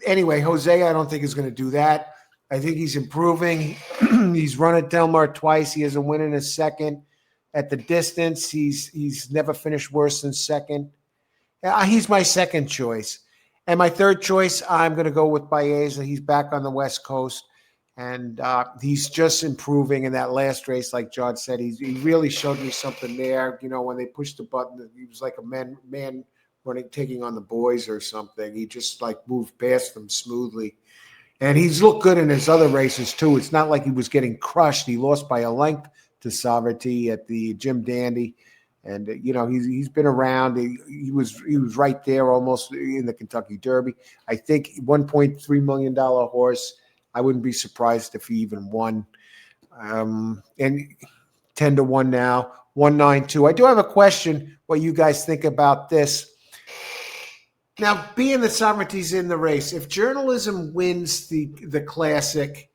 Anyway, Jose, I don't think is going to do that. I think he's improving. He's run at Del Mar twice. He has a win in his second. At the distance, he's never finished worse than second. He's my second choice. And my third choice, I'm going to go with Baeza. He's back on the West Coast, and he's just improving in that last race. Like John said, he really showed me something there. When they pushed the button, he was like a man running, taking on the boys or something. He just moved past them smoothly. And he's looked good in his other races too. It's not like he was getting crushed. He lost by a length to Sovereignty at the Jim Dandy. And, he's been around. He was right there almost in the Kentucky Derby. I think $1.3 million horse. I wouldn't be surprised if he even won. And 10-1 now, 192. I do have a question. What you guys think about this? Now, being that Sovereignty's in the race, if Journalism wins the Classic,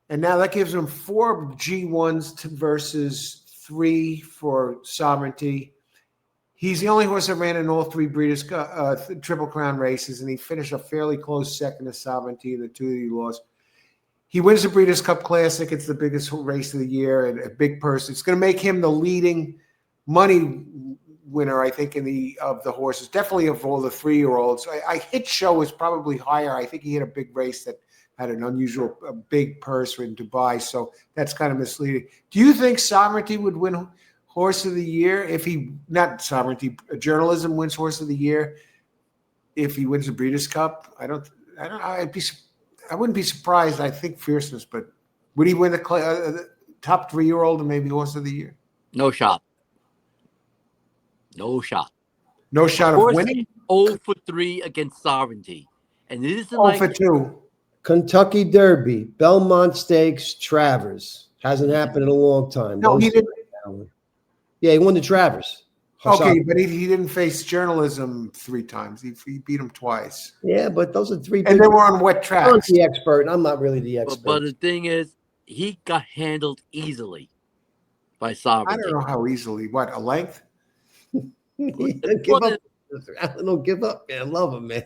and now that gives him 4 G1s versus 3 for Sovereignty. He's the only horse that ran in all 3 Breeders' Triple Crown races, and he finished a fairly close second to Sovereignty in the 2 that he lost. He wins the Breeders' Cup Classic. It's the biggest race of the year and a big purse. It's going to make him the leading money winner, I think, of the horses. Definitely of all the 3-year-olds. Hit Show is probably higher. I think he had a big race that had an unusual big purse in Dubai, so that's kind of misleading. Do you think Sovereignty would win Horse of the Year if Journalism wins Horse of the Year if he wins the Breeders' Cup? I wouldn't be surprised. I think Fierceness, but would he win the top 3-year-old and maybe Horse of the Year? No shot. No shot. No shot of winning? 0 for 3 against Sovereignty. And it isn't 0 for 2. Kentucky Derby, Belmont Stakes, Travers. Hasn't happened in a long time. No, he didn't. Yeah, he won the Travers. Okay, but he didn't face Journalism 3 times. He beat him twice. Yeah, but those are 3 and they were on wet tracks. I'm not the expert. I'm not really the expert. But the thing is, he got handled easily by Sovereignty. I don't know how easily. What, a length? I don't give up, man. I love him, man.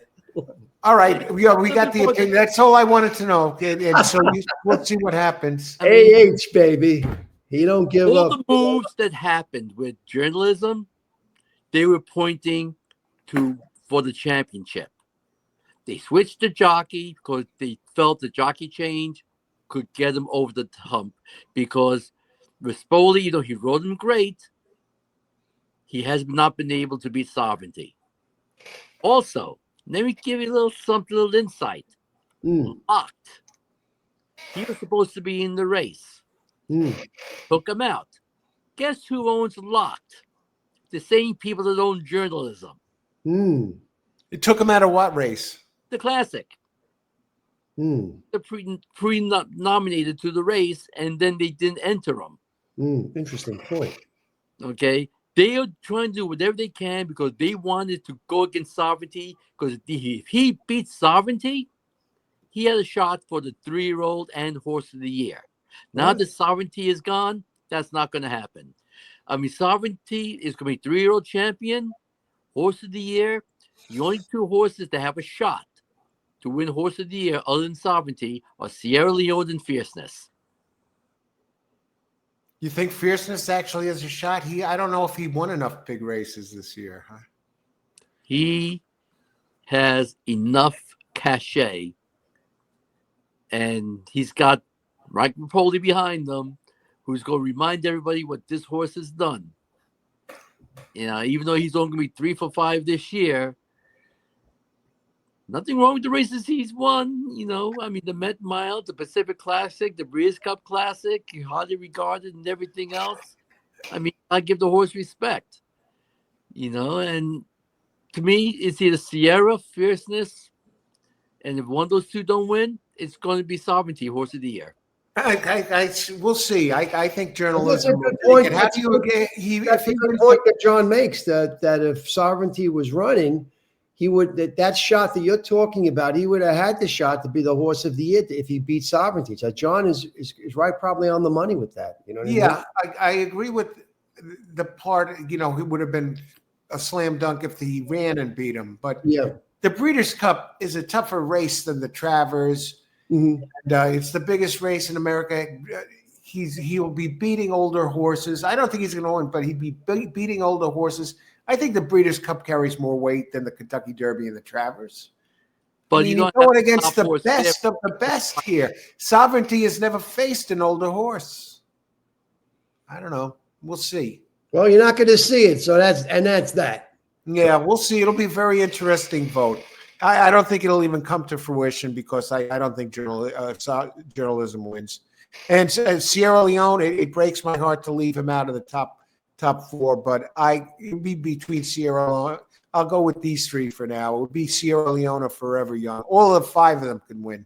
All right, we got the opinion. That's all I wanted to know. And so we'll see what happens. Baby. He don't give all up. The moves that happened with Journalism, they were pointing for the championship. They switched the jockey because they felt the jockey change could get him over the hump. Because Rispoli, he rode him great. He has not been able to beat Sovereignty. Also, let me give you a little insight. Locked. He was supposed to be in the race. Took him out. Guess who owns Locked? The same people that own Journalism. It took him out of what race? The Classic. They're pre-nominated to the race, and then they didn't enter him. Interesting point. Okay. They are trying to do whatever they can because they wanted to go against Sovereignty. Because if he beats Sovereignty, he had a shot for the 3-year-old and Horse of the Year. Now that Sovereignty is gone, that's not going to happen. I mean, Sovereignty is going to be 3-year-old champion, Horse of the Year. The only 2 horses that have a shot to win Horse of the Year other than Sovereignty are Sierra Leone and Fierceness. You think Fierceness actually has a shot? I don't know if he won enough big races this year. Huh? He has enough cachet, and he's got Mike Napoli behind them, who's going to remind everybody what this horse has done. Even though he's only going to be 3 for 5 this year, nothing wrong with the races he's won. I mean, the Met Mile, the Pacific Classic, the Breeders' Cup Classic, highly regarded and everything else. I mean, I give the horse respect. And to me, it's either Sierra, Fierceness, and if one of those 2 don't win, it's going to be Sovereignty, Horse of the Year. We'll see. I think Journalism. That's a good point. That's a good point that John makes. That if Sovereignty was running, he would that shot that you're talking about. He would have had the shot to be the Horse of the Year if he beat Sovereignty. So John is right, probably on the money with that. You know what I mean? I agree with the part. It would have been a slam dunk if he ran and beat him. But the Breeders' Cup is a tougher race than the Travers. And, it's the biggest race in America. He will be beating older horses. I don't think he's going to win, but he'd be beating older horses. I think the Breeders' Cup carries more weight than the Kentucky Derby and the Travers. But you're going against the best of the best here. Sovereignty has never faced an older horse. I don't know. We'll see. Well, you're not going to see it, so that's that. Yeah, we'll see. It'll be a very interesting vote. I don't think it'll even come to fruition because I don't think Journalism wins. And Sierra Leone, it breaks my heart to leave him out of the top 4, but it'll be between Sierra Leone. I'll go with these 3 for now. It would be Sierra Leone or Forever Young. All of 5 of them can win.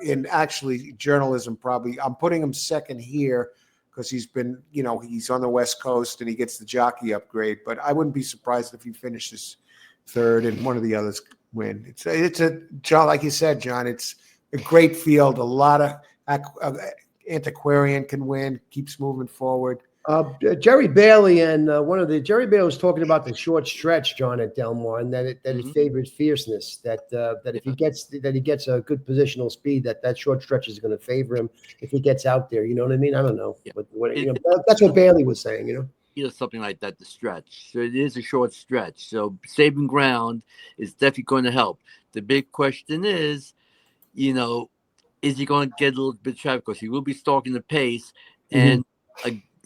in actually journalism. Probably, I'm putting him second here because he's been, he's on the West Coast and he gets the jockey upgrade. But I wouldn't be surprised if he finishes third and one of the others win. It's a John, like you said, John. It's a great field. A lot of antiquarian can win. Keeps moving forward. Jerry Bailey and Jerry Bailey was talking about the short stretch, John, at Del Mar, and that it favors fierceness. That if he gets a good positional speed, that short stretch is going to favor him if he gets out there. You know what I mean? I don't know, but that's what Bailey was saying. Something like that to stretch. So it is a short stretch. So saving ground is definitely going to help. The big question is, is he going to get a little bit of traffic because he will be stalking the pace and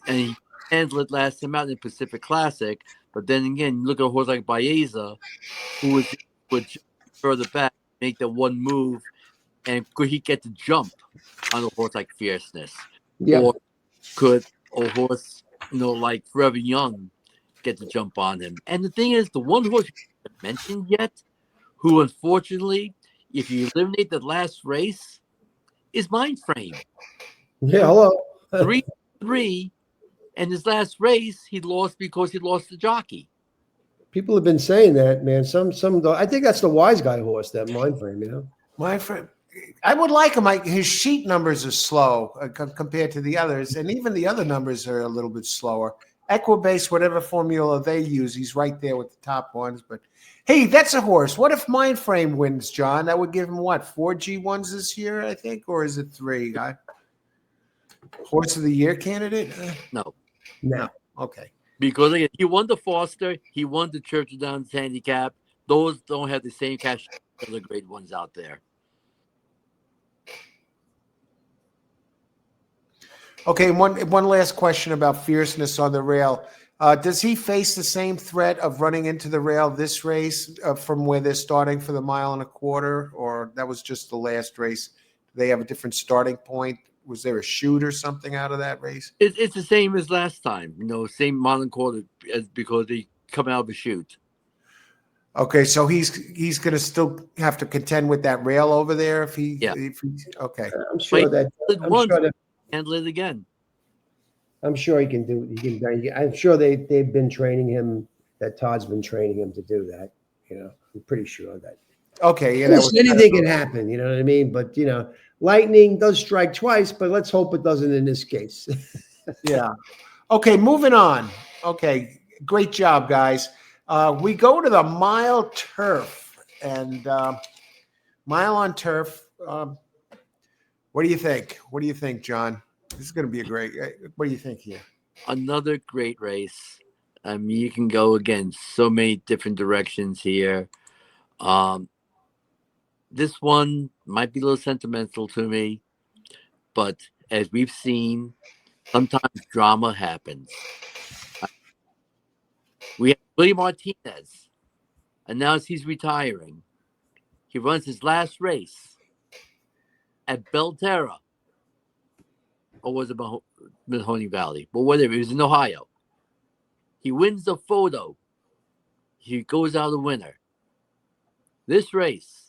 he handled it last time out in the Pacific Classic. But then again, you look at a horse like Baeza, who would further back, make the one move, and could he get the jump on a horse like Fierceness? Yeah. Or could a horse, like Forever Young get the jump on him? And the thing is, the one horse you haven't mentioned yet, who unfortunately, if you eliminate the last race, is Mind Frame. Yeah, hello. 3-3. And his last race, he lost because he lost the jockey. People have been saying that, man. I think that's the wise guy horse, that Mind Frame. Mind Frame. I would like him. His sheet numbers are slow compared to the others, and even the other numbers are a little bit slower. Equibase, whatever formula they use, he's right there with the top ones. But hey, that's a horse. What if Mind Frame wins, John? That would give him what, 4 G1s this year, I think, or is it 3? Horse of the Year candidate? No. Okay. Because again, he won the Foster, he won the Church of Downs handicap. Those don't have the same cash as the great ones out there. Okay, one last question about Fierceness on the rail. Does he face the same threat of running into the rail this race from where they're starting for the 1.25 miles, or that was just the last race? Do they have a different starting point? Was there a shoot or something out of that race? It's the same as last time, same 1.25 miles as because they come out of a shoot. Okay, so he's going to still have to contend with that rail over there if he's okay. I'm sure that handle it again. I'm sure he can do. I'm sure they've been training him. That Todd's been training him to do that. I'm pretty sure that. Okay, yeah, anything can happen. You know what I mean? But lightning does strike twice. But let's hope it doesn't in this case. Yeah. Okay, moving on. Okay, great job, guys. We go to the mile turf, and mile on turf. What do you think? What do you think, John? This is going to be a great. What do you think here? Another great race. I mean, you can go again so many different directions here. This one might be a little sentimental to me, but as we've seen, sometimes drama happens. We have William Martinez announced he's retiring. He runs his last race at Belterra, or was it Mahoney Valley? But whatever, it was in Ohio. He wins the photo. He goes out a winner. This race,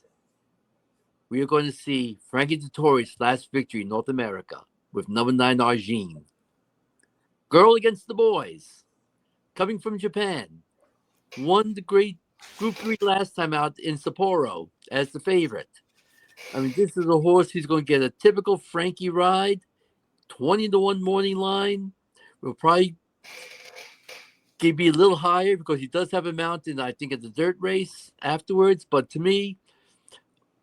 we are going to see Frankie Dettori's last victory in North America with number 9 Argine. Girl against the boys, coming from Japan, won the great Group 3 last time out in Sapporo as the favorite. I mean, this is a horse who's going to get a typical Frankie ride, 20-1 morning line. Will probably be a little higher because he does have a mountain, I think, at the dirt race afterwards. But to me,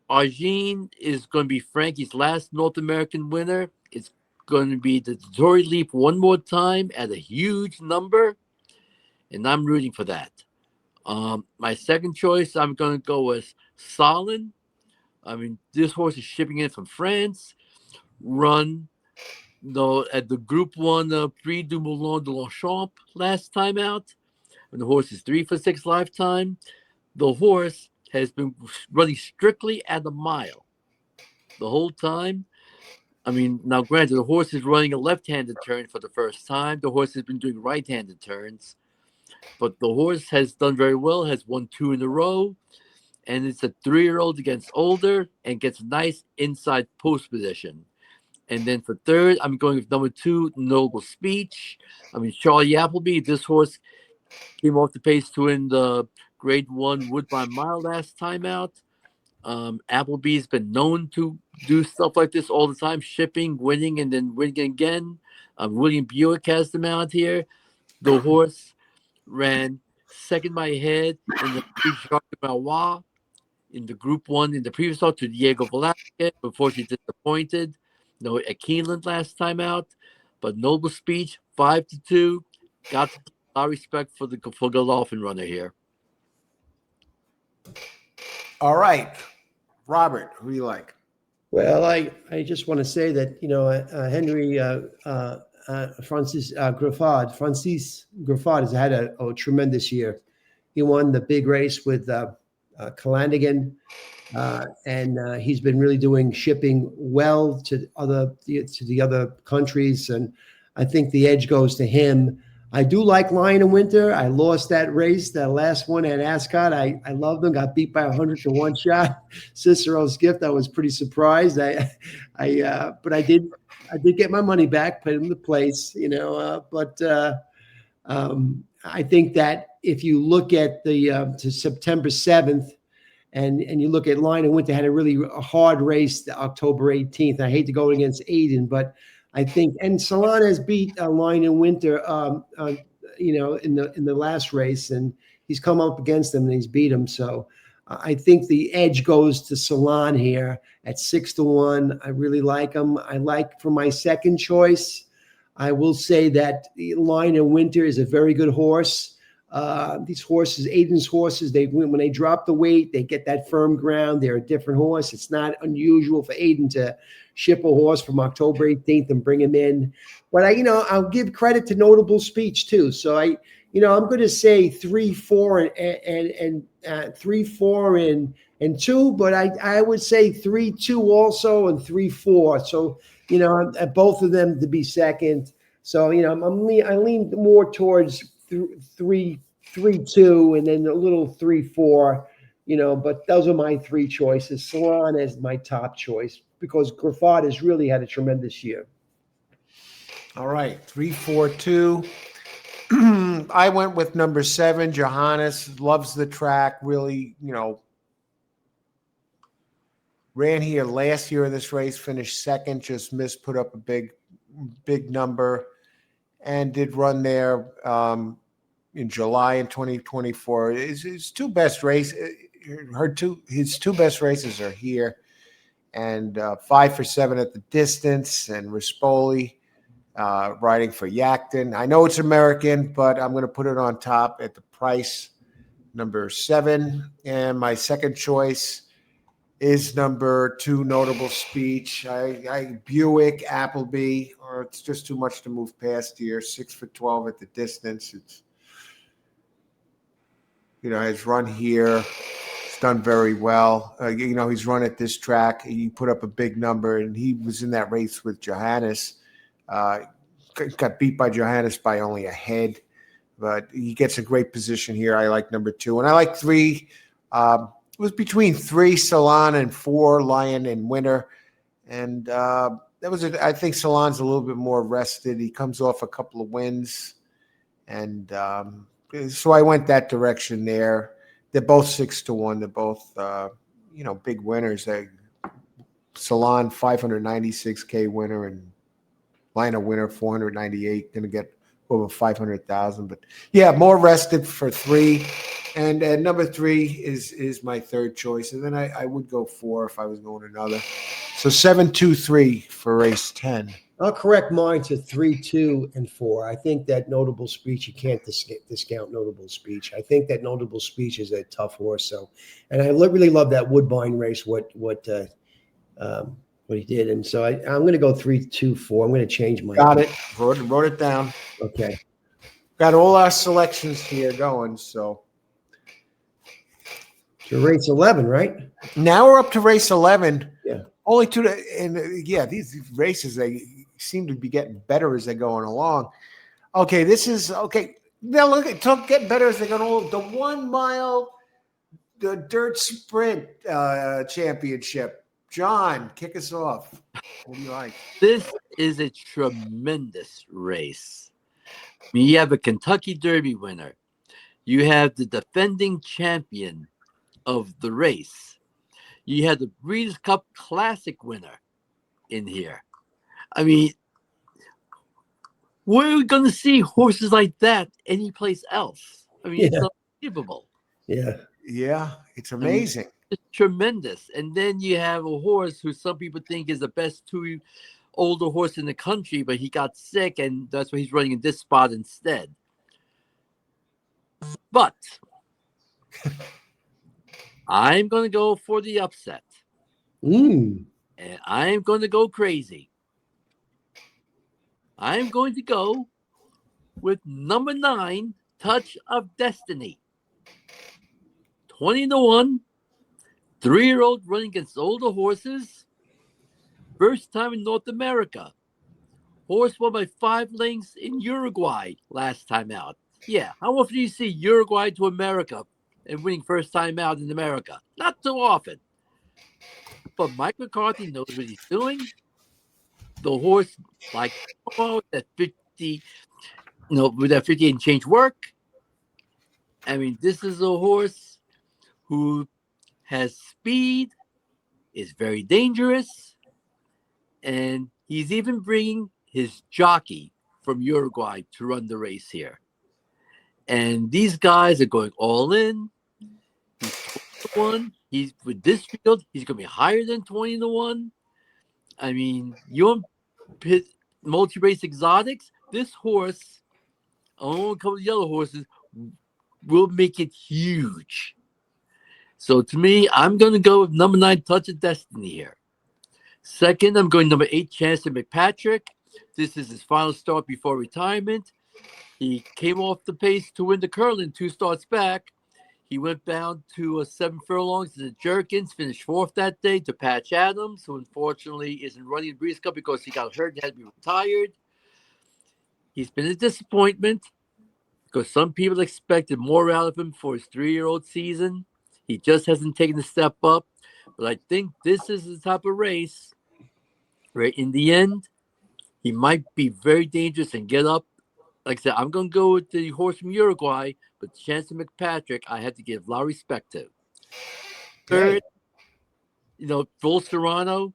Argine is going to be Frankie's last North American winner. It's going to be the Dettori Leap one more time at a huge number, and I'm rooting for that. My second choice, I'm going to go with Solin. I mean, this horse is shipping in from France. Run at the Group 1 Prix du Moulin de Longchamp last time out. And the horse is 3 for 6 lifetime. The horse has been running strictly at a mile the whole time. I mean, now granted, the horse is running a left-handed turn for the first time. The horse has been doing right-handed turns. But the horse has done very well, has won 2 in a row. and it's a 3-year-old against older and gets nice inside post position. And then for third, I'm going with number 2, Noble Speech. I mean, Charlie Appleby. This horse came off the pace to win the Grade 1 Woodbine Mile last time out. Appleby's been known to do stuff like this all the time, shipping, winning, and then winning again. William Buick has them out here. The horse ran second by head in the Malwa in the Group 1 in the previous start to Diego Velasquez before she disappointed. No, at Keeneland last time out. But Noble Speech, 5-2. Got a lot of respect for the Godolphin runner here. All right. Robert, who do you like? Well, I just want to say that, Henry Francis Griffard has had a tremendous year. He won the big race with Calandigan, and he's been really doing shipping well to the other countries, and I think the edge goes to him. I do like Lion in Winter. I lost that race, that last one at Ascot. I loved them. Got beat by 100 to 1 shot. Cicero's Gift. I was pretty surprised. But I did get my money back, put him to place. I think that if you look at the to September 7th, and you look at Lion in Winter, had a really hard race October 18th. I hate to go against Aiden, but I think, and Salon has beat Lion in Winter, in the last race, and he's come up against him and he's beat him. So I think the edge goes to Salon here at 6-1. I really like him. I like for my second choice. I will say that Lion in Winter is a very good horse. These horses, Aiden's horses, when they drop the weight, they get that firm ground. They're a different horse. It's not unusual for Aiden to ship a horse from October 18th and bring him in. But I'll give credit to Notable Speech too. So I'm going to say 3-4 and 3-4 and 2, but I would say 3-2 also and 3-4. So both of them to be second. So I lean more towards 3-2 and then a little 3-4. But those are my three choices. Salon is my top choice because Griffard has really had a tremendous year. All right, 3-4-2. I went with number 7, Johannes. Loves the track. Really, ran here last year in this race, finished second, just missed, put up a big number, and did run there in July in 2024. His two best races, his two best races are here, and 5 for 7 at the distance, and Rispoli riding for Yankton. I know it's American, but I'm going to put it on top at the price, number 7. And my second choice is number 2, Notable Speech. I Buick, Appleby, or it's just too much to move past here. 6 for 12 at the distance. It's has run here. It's done very well. He's run at this track. He put up a big number, and he was in that race with Johannes. Got beat by Johannes by only a head, but he gets a great position here. I like number 2, and I like 3. It was between 3, Salon, and 4, Lion in Winter, and I think Salon's a little bit more rested. He comes off a couple of wins, and so I went that direction there. They're both 6-1. They're both big winners. Salon 596K winner and Lion of Winter 498, going to get over 500,000. But yeah, more rested for 3, and number 3 is my third choice, and then I would go 4 if I was going another. So 7-2-3 for race 10. I'll correct mine to 3, 2, and 4. I think that Notable Speech, you can't discount Notable Speech. I think that Notable Speech is a tough horse. So, and I really love that Woodbine race. What he did, and so I'm going to go 3, 2, 4. I'm going to change my. Got it. Wrote it down. Okay. Got all our selections here going. So race 11, right? Now we're up to race 11. Yeah. Only 2, and these races, they seem to be getting better as they're going along. Okay, this is okay. Now look, getting better as they're going along. The 1 mile, the dirt sprint championship. John, kick us off. What do you like? This is a tremendous race. I mean, you have a Kentucky Derby winner. You have the defending champion of the race. You have the Breeders' Cup Classic winner in here. I mean, where are we going to see horses like that anyplace else? I mean, it's unbelievable. Yeah. Yeah, it's amazing. It's tremendous. And then you have a horse who some people think is the best two older horse in the country, but he got sick, and that's why he's running in this spot instead. But I'm going to go for the upset. Mm. And I'm going to go crazy. I'm going to go with number 9, Touch of Destiny. 20-1, 3-year-old running against older horses. First time in North America. Horse won by 5 lengths in Uruguay last time out. Yeah, how often do you see Uruguay to America and winning first time out in America? Not too often. But Mike McCarthy knows what he's doing. The horse, like that 50, with that 50 and change work. I mean, this is a horse who has speed, is very dangerous, and he's even bringing his jockey from Uruguay to run the race here. And these guys are going all in. He's 20-1. He's with this field, he's going to be higher than 20-1. I mean, you pit multi-race exotics, this horse, along with a couple of the other horses, will make it huge. So to me, I'm going to go with number 9, Touch of Destiny here. Second, I'm going number 8, Chancellor McPatrick. This is his final start before retirement. He came off the pace to win the Curlin 2 starts back. He went down to 7 furlongs to the Jerkins, finished 4th that day to Patch Adams, who unfortunately isn't running the Breeders' Cup because he got hurt and had to be retired. He's been a disappointment because some people expected more out of him for his 3-year-old season. He just hasn't taken the step up. But I think this is the type of race where in the end, he might be very dangerous and get up. Like I said, I'm going to go with the horse from Uruguay, but Chancellor McPatrick, I had to give a lot of respect to. Third, Full Serrano,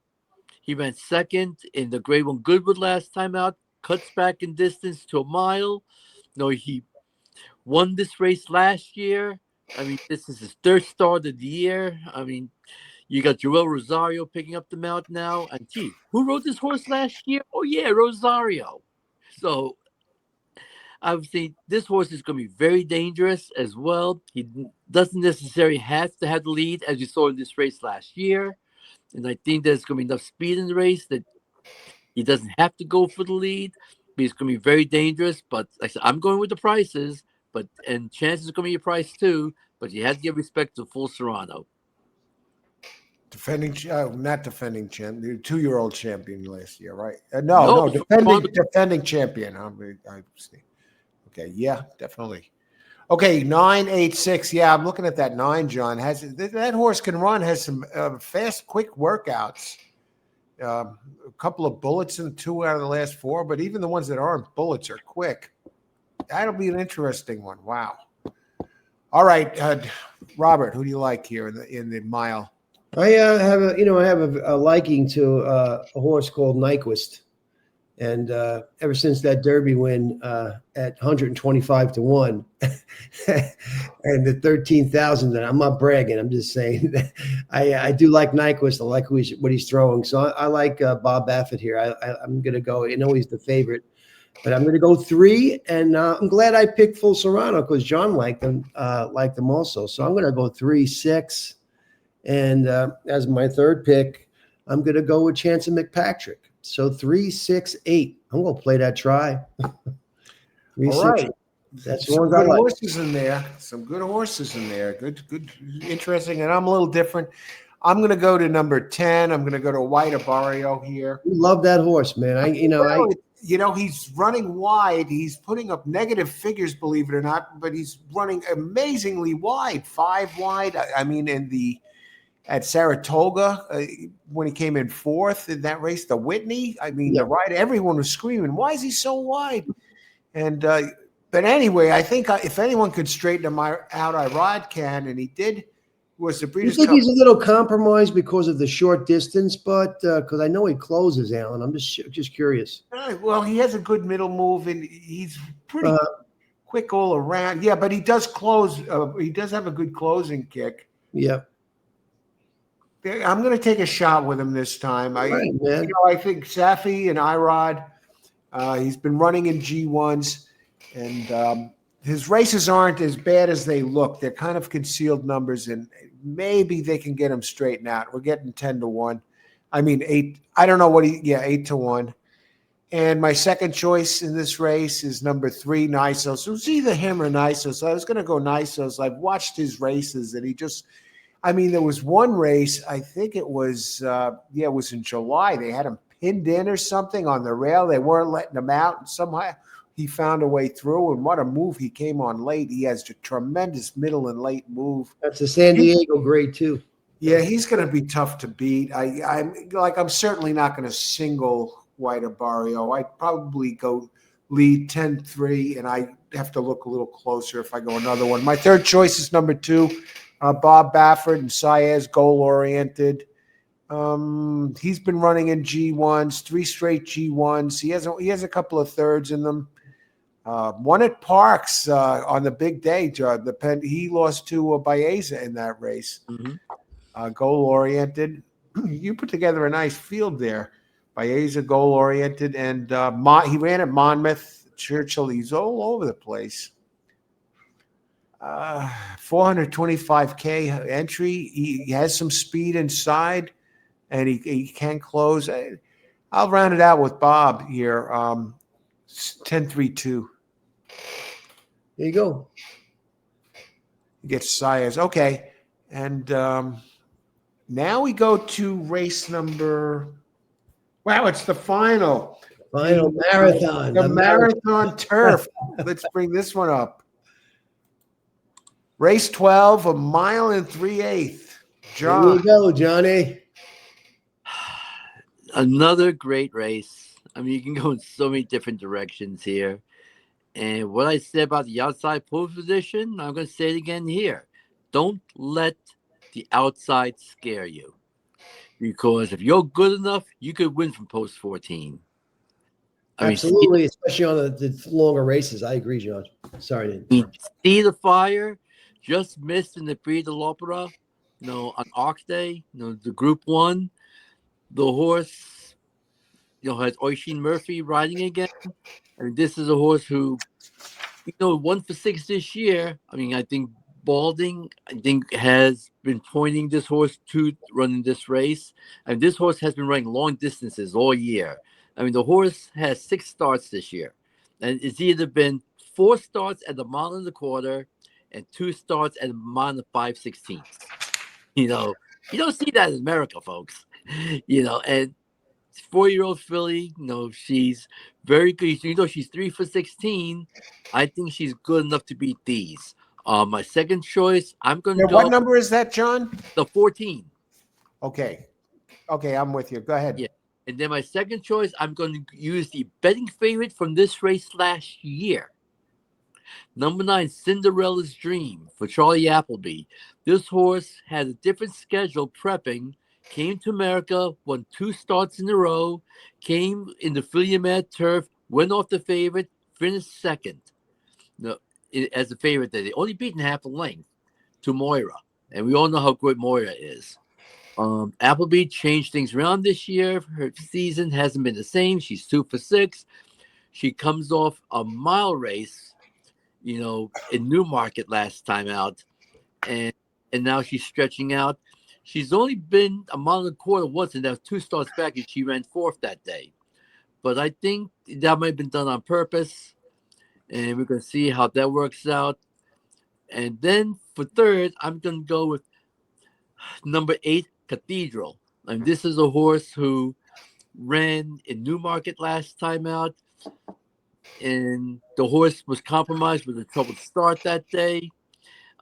he ran second in the Grade 1 Goodwood last time out, cuts back in distance to a mile. He won this race last year. I mean, this is his 3rd start of the year. I mean, you got Joel Rosario picking up the mount now. And gee, who rode this horse last year? Oh, yeah, Rosario. So I would say this horse is going to be very dangerous as well. He doesn't necessarily have to have the lead, as you saw in this race last year. And I think there's going to be enough speed in the race that he doesn't have to go for the lead. But he's going to be very dangerous. But like I said, I'm going with the prices. And chances are going to be a price too. But you have to give respect to Full Serrano. Not defending champ, the 2-year-old champion last year, right? No, defending champion. I see. Okay, yeah, definitely. Okay, 986. Yeah, I'm looking at that 9, John. That horse can run, has some fast, quick workouts. A couple of bullets in 2 out of the last 4, but even the ones that aren't bullets are quick. That'll be an interesting one. Wow. All right, Robert, who do you like here in the mile? I have a liking to a horse called Nyquist. And ever since that Derby win at 125-1 and the 13,000, and I'm not bragging, I'm just saying I do like Nyquist. I like what he's throwing. So I like Bob Baffert here. I'm going to go. I know he's the favorite, but I'm going to go 3. And I'm glad I picked Full Serrano because John liked them also. So I'm going to go 3, 6. And as my 3rd pick, I'm going to go with Chancellor McPatrick. So 3, 6, 8. I'm going to play that try. 3, All 6, right. 8. That's some good horses in there. Some good horses in there. Good, interesting. And I'm a little different. I'm going to go to number 10. I'm going to go to White Barrio here. You love that horse, man. he's running wide. He's putting up negative figures, believe it or not, but he's running amazingly wide, 5 wide. I mean, at Saratoga, when he came in 4th in that race, the Whitney, I mean, Yeah. the ride, everyone was screaming, why is he so wide? And, but anyway, I think if anyone could straighten him out, Irod can, and he did, was the You Breeders' think Cup. he's a little compromised because of the short distance, but because I know he closes, Alan. I'm just curious. Well, he has a good middle move, and he's pretty quick all around. Yeah, but he does close. He does have a good closing kick. Yeah. I'm going to take a shot with him this time. Right, man. I think Safi and Irod, he's been running in G1s, and his races aren't as bad as they look. They're kind of concealed numbers, and maybe they can get him straightened out. We're getting 10-1. I mean, 8. I don't know 8-1. And my second choice in this race is number 3, Nisos. It was either him or Nisos. I was going to go Nisos. I've watched his races, and there was one race, I think it was, it was in July. They had him pinned in or something on the rail. They weren't letting him out, and somehow he found a way through, and what a move he came on late. He has a tremendous middle and late move. That's a San Diego grade too. Yeah, he's going to be tough to beat. I'm certainly not going to single White Barrio. I'd probably go lead 10-3, and I have to look a little closer if I go another one. My third choice is number 2, Bob Baffert and Saez, goal-oriented. He's been running in G1s, 3 straight G1s. He has a couple of thirds in them. One at Parks on the big day. He lost to Baeza in that race. Mm-hmm. Goal-oriented. You put together a nice field there. Baeza goal-oriented, and he ran at Monmouth, Churchill. He's all over the place. 425K entry. He has some speed inside, and he can close. I'll round it out with Bob here. 10-3-2. There you go. He gets Saez. Okay. And now we go to race number. Wow, it's the final. Final marathon. The marathon turf. Let's bring this one up. Race 12, 1 mile and 3/8. John. There you go, Johnny. Another great race. I mean, you can go in so many different directions here. And what I said about the outside pole position, I'm going to say it again here. Don't let the outside scare you. Because if you're good enough, you could win from post 14. Absolutely, especially on the longer races. I agree, John. Sorry. See the fire. Just missed in the Prix de l'Opera. On Arc Day. The Group 1. The horse, has Oisin Murphy riding again. I mean, this is a horse who, 1 for 6 this year. I mean, I think Balding, has been pointing this horse to running this race. And this horse has been running long distances all year. I mean, the horse has 6 starts this year. And it's either been 4 starts at the mile and a quarter and 2 starts at the mile and 5/16. You don't see that in America, folks. And 4-year-old filly, she's very good. She's 3 for 16. I think she's good enough to beat these. My second choice, I'm going to go. What number is that, John? The 14. Okay, I'm with you. Go ahead. Yeah. And then my second choice, I'm going to use the betting favorite from this race last year. Number 9, Cinderella's Dream for Charlie Appleby. This horse had a different schedule prepping. Came to America, won 2 starts in a row, came in the Philly-Mad Turf, went off the favorite, finished second. As a favorite, they only beaten half a length to Moira, and we all know how good Moira is. Appleby changed things around this year. Her season hasn't been the same. She's 2 for 6. She comes off a mile race, in Newmarket last time out, and now she's stretching out. She's only been a mile and a quarter once, and that was 2 starts back, and she ran 4th that day. But I think that might have been done on purpose, and we're going to see how that works out. And then for third, I'm going to go with number 8, Cathedral. And this is a horse who ran in Newmarket last time out. And the horse was compromised with a troubled start that day.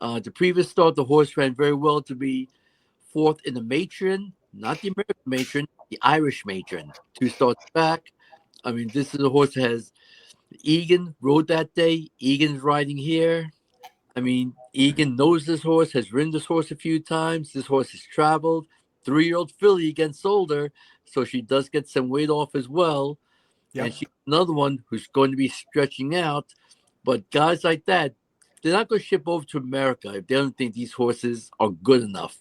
The previous start, the horse ran very well to be fourth in the matron, not the American matron, the Irish matron. 2 starts back. I mean, this is a horse that has Egan rode that day. Egan's riding here. I mean, Egan knows this horse, has ridden this horse a few times. This horse has traveled. 3-year-old filly against older, so she does get some weight off as well. And Yep. she's another one who's going to be stretching out. But guys like that, they're not going to ship over to America if they don't think these horses are good enough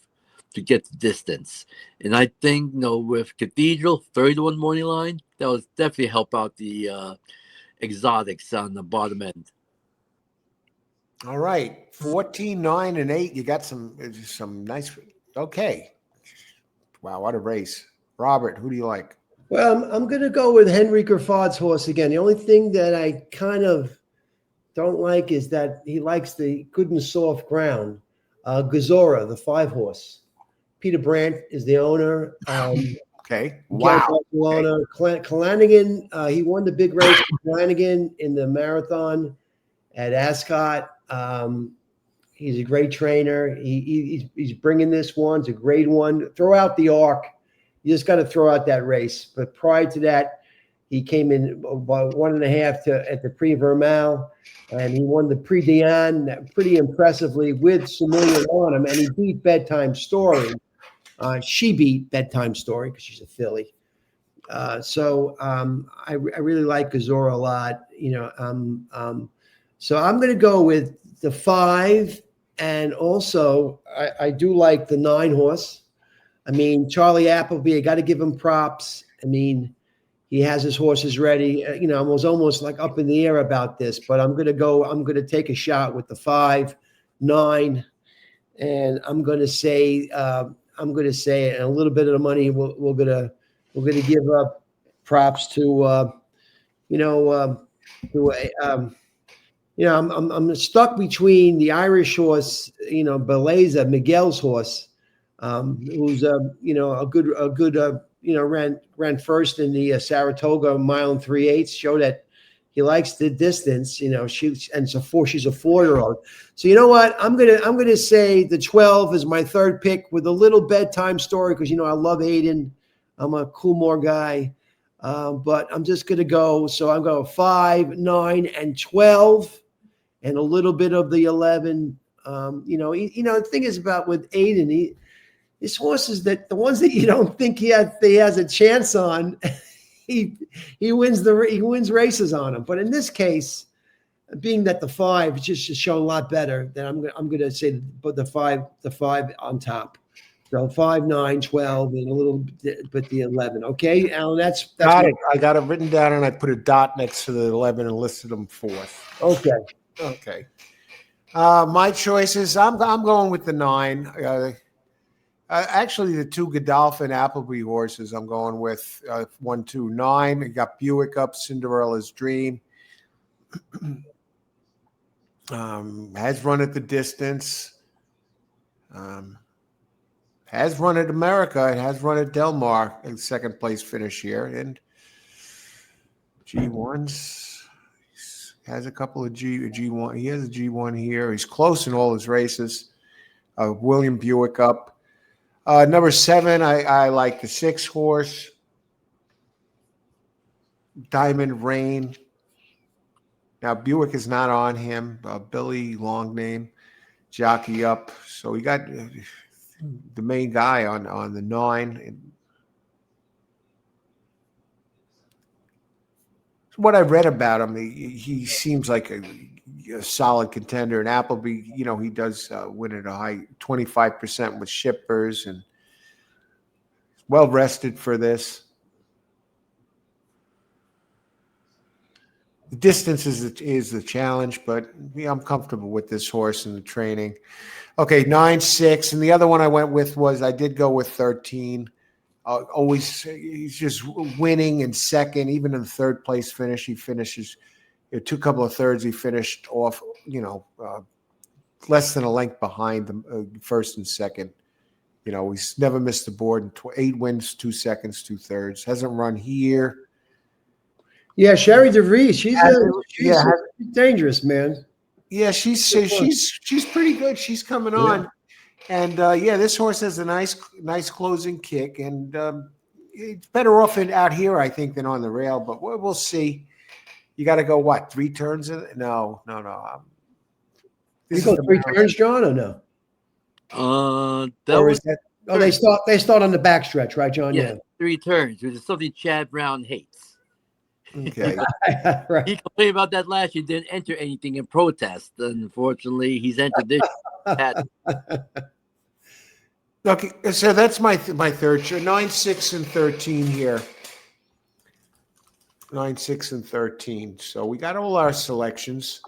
to get the distance. And I think, with Cathedral, 30-1 morning line, that will definitely help out the exotics on the bottom end. All right. 14, 9, and 8. You got some nice. Okay. Wow, what a race. Robert, who do you like? Well, I'm going to go with Henry Grafad's horse again. The only thing that I kind of don't like is that he likes the good and soft ground. Gazora, the 5-horse. Peter Brandt is the owner. Okay. Wow. Wow. Barcelona. Kalanigan, he won the big race with Kalanigan in the marathon at Ascot. He's a great trainer. He's bringing this one. It's a great one. Throw out the arc. You just got to throw out that race. But prior to that, he came in about 1.5 at the Prix Vermal, and he won the Prix Diane pretty impressively with Semillion on him, and he beat Bedtime Story. She beat Bedtime Story because she's a filly. So I really like Gazora a lot. So I'm going to go with the 5, and also I do like the 9-horse. I mean, Charlie Appleby, I got to give him props. I mean, he has his horses ready. I was almost like up in the air about this, but I'm going to take a shot with the 5, 9, and I'm going to say, and a little bit of the money we're going to give up props to, I'm stuck between the Irish horse, Beleza, Miguel's horse, who's a good ran first in the Saratoga mile and 3/8, show that he likes the distance. She's a 4-year-old. So you know what? I'm gonna say the 12 is my third pick with a little Bedtime Story because I love Aiden. I'm a Coolmore guy, but I'm just gonna go. So I'm going 5, 9, and 12, and a little bit of the 11. The thing is about with Aiden, his horses that the ones that you don't think he has a chance on, he wins races on them. But in this case, being that the 5 just shown a lot better, then I'm going to say but the 5 on top. So 5, 9, 12, and a little bit the 11. Okay, Alan, that's Got it. I got it written down, and I put a dot next to the 11 and listed them 4th. Okay. My choices. I'm going with the 9. Actually, the 2 Godolphin Appleby horses I'm going with 1, 2, 9. You got Buick up, Cinderella's Dream. Has run at the distance. Has run at America. It has run at Del Mar in second place finish here. And G1s. Has a couple of G1. He has a G1 here. He's close in all his races. William Buick up. Number 7, I like the 6-horse. Diamond Rain. Now, Buick is not on him. Billy, long name, jockey up. So we got the main guy on the 9. What I read about him, he seems like a solid contender. And Appleby, he does win at a high 25% with shippers and well rested for this. The distance is the challenge, but I'm comfortable with this horse and the training. Okay, 9, 6, and the other one I went with I did go with 13. Always, he's just winning in second, even in the third place finish. He finishes, 2 couple of thirds. He finished off, less than a length behind the first and second. He's never missed the board. 8 wins, 2 seconds, 2 thirds. Hasn't run here. Yeah, Sherry DeVries. She's Yeah, dangerous, man. yeah, she's pretty good. She's coming Yeah. on, and yeah, this horse has a nice closing kick, and it's better off out here, I think, than on the rail. But we'll see. You got to go what 3 turns? No. You This go is the 3 turns, John, or no? That Or was is that? Oh, they start on the backstretch, right, John? yeah, 3 turns, which is something Chad Brown hates. okay. Right. He complained about that last year. Didn't enter anything in protest. Unfortunately, he's entered this. Okay, so that's my third show. 9, 6, and 13 here. 9, 6, and 13. So we got all our selections.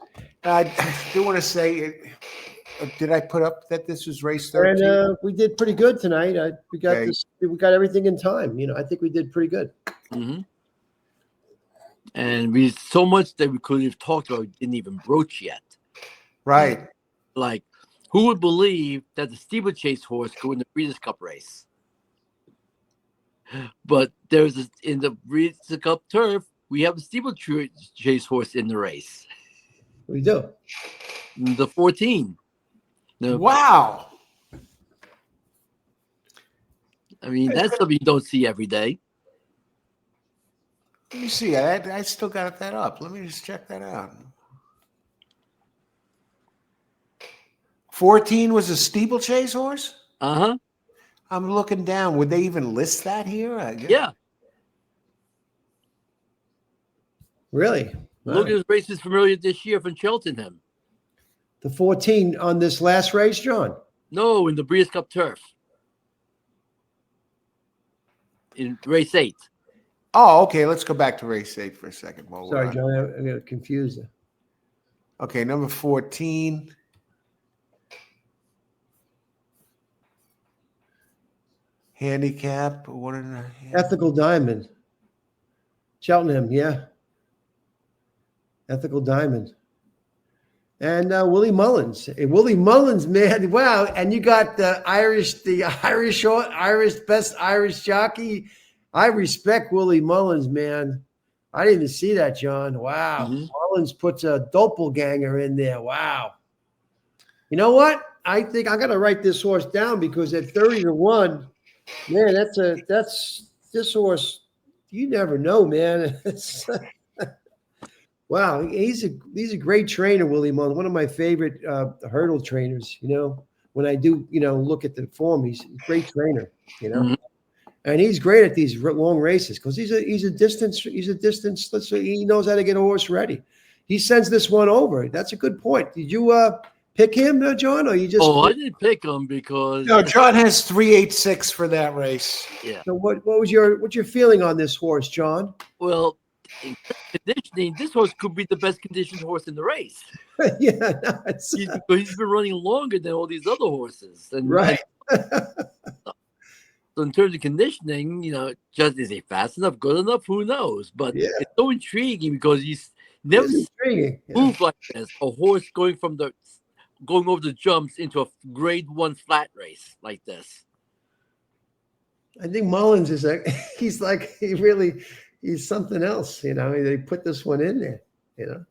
I do want to say, did I put up that this was race 13? And we did pretty good tonight. We got Okay. this. We got everything in time. I think we did pretty good. Mm-hmm. And we so much that we could have talked about didn't even broach yet. Right. Like, who would believe that the steeplechase horse could win the Breeders' Cup race? But in the Breeders' Cup turf, we have a steeplechase horse in the race. We do. The 14. Wow. I mean, that's something you don't see every day. Let me see. I still got that up. Let me just check that out. 14 was a steeplechase horse? Uh-huh. I'm looking down. Would they even list that here? I guess. Yeah. Really? Look Wow. at his races from earlier this year from Cheltenham. The 14 on this last race, John. No, in the Breeders' Cup turf. In race 8. Oh, okay. Let's go back to race 8 for a second. Sorry, John. I got confused. Okay, number 14. Handicap, 1.5. Ethical Diamond. Cheltenham, yeah. Ethical Diamond. And Willie Mullins. Hey, Willie Mullins, man. Wow. And you got the best Irish jockey. I respect Willie Mullins, man. I didn't even see that, John. Wow. Mhm. Mullins puts a doppelganger in there. Wow. You know what? I think I got to write this horse down because at 30-1, man, that's this horse. You never know, man. Wow, he's a great trainer, Willie Mullins. One of my favorite hurdle trainers. When I do, look at the form, he's a great trainer. Mhm. And he's great at these long races because he's a distance. He knows how to get a horse ready. He sends this one over. That's a good point. Did you pick him, John, or you just? I didn't pick him because No, John has 386 for that race. yeah. So what's your feeling on this horse, John? Well, in conditioning, this horse could be the best conditioned horse in the race. Yeah, no, He's been running longer than all these other horses. And right. So in terms of conditioning, just is he fast enough, good enough? Who knows? But Yeah. it's so intriguing because he's never It's intriguing. Yeah. moved like this. A horse going over the jumps into a grade 1 flat race like this. I think Mullins is he's something else. They put this one in there.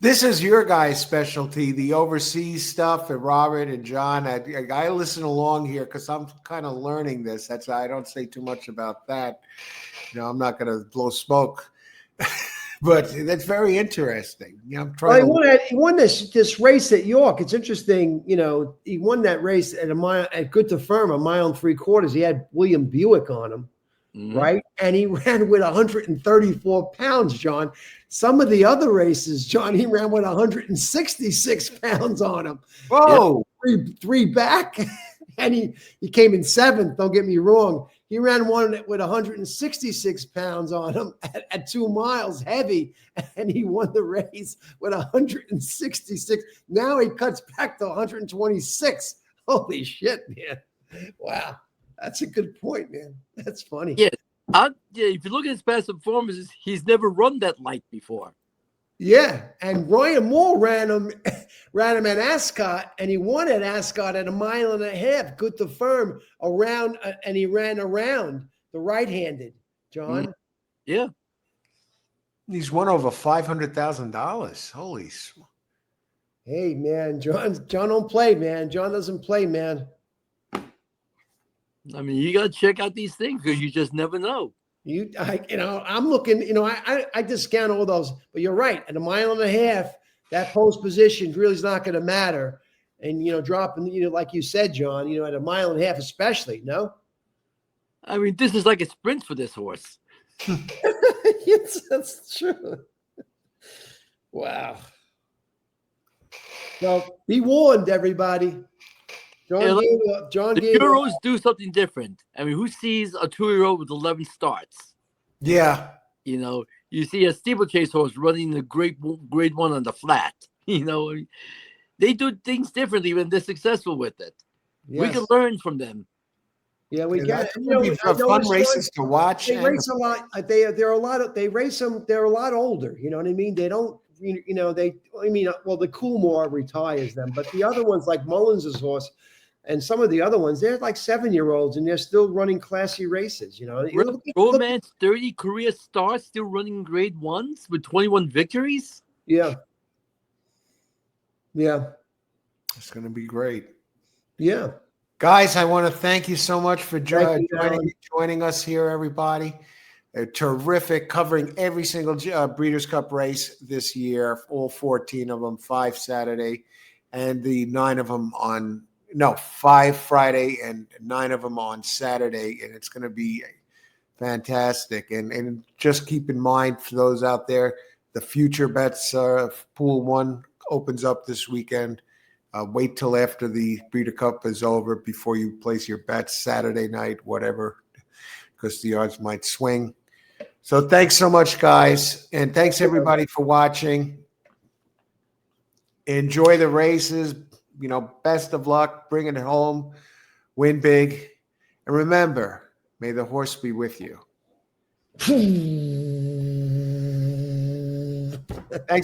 This is your guys' specialty, the overseas stuff, and Robert and John. I listen along here because I'm kind of learning this. That's why I don't say too much about that. I'm not going to blow smoke, but that's very interesting. I'm trying. He won this race at York. It's interesting. He won that race at a mile at Good to Firm, 1 3/4 miles. He had William Buick on him. Mhm. Right. And he ran with 134 pounds, John. Some of the other races, John, he ran with 166 pounds on him. Whoa. Three back. And he came in 7th. Don't get me wrong. He ran one with 166 pounds on him at 2 miles heavy. And he won the race with 166. Now he cuts back to 126. Holy shit, man. Wow. That's a good point, man. That's funny. Yeah. If you look at his past performances, he's never run that light before. Yeah, and Ryan Moore ran him at Ascot, and he won at Ascot at 1.5 miles. Good to Firm around, and he ran around the right-handed. John. Yeah. He's won over $500,000. Holy smoke. Hey, man, John don't play, man. John doesn't play, man. I mean, you got to check out these things because you just never know. I'm looking, I discount all those, but you're right. At a mile and a half, that post position really is not going to matter. And, dropping, like you said, John, at a mile and a half, especially, no? I mean, this is like a sprint for this horse. Yes, that's true. Wow. Well, be warned, everybody. The Euros do something different. I mean, who sees a 2-year-old with 11 starts? Yeah. You see a steeplechase horse running the grade 1 on the flat. They do things differently when they're successful with it. Yes. We can learn from them. Yeah, we get fun races to watch. They race a lot. They're a lot of. They race them. They're a lot older. You know what I mean? They don't. The Coolmore retires them, but the other ones like Mullins's horse, and some of the other ones, they're like 7-year-olds and they're still running classy races. Romance 30 career starts, still running grade 1s with 21 victories. Yeah. It's going to be great. Yeah. Guys, I want to thank you so much for joining us here, everybody. They're terrific, covering every single Breeders' Cup race this year, all 14 of them, 5 Saturday, and the 9 of them 5 Friday and 9 of them on Saturday, and it's going to be fantastic. And just keep in mind, for those out there, the future bets Pool 1 opens up this weekend. Wait till after the Breeder Cup is over before you place your bets Saturday night, whatever, because the odds might swing. So thanks so much, guys. And thanks, everybody, for watching. Enjoy the races. Best of luck. Bring it home. Win big. And remember, may the horse be with you. Thanks.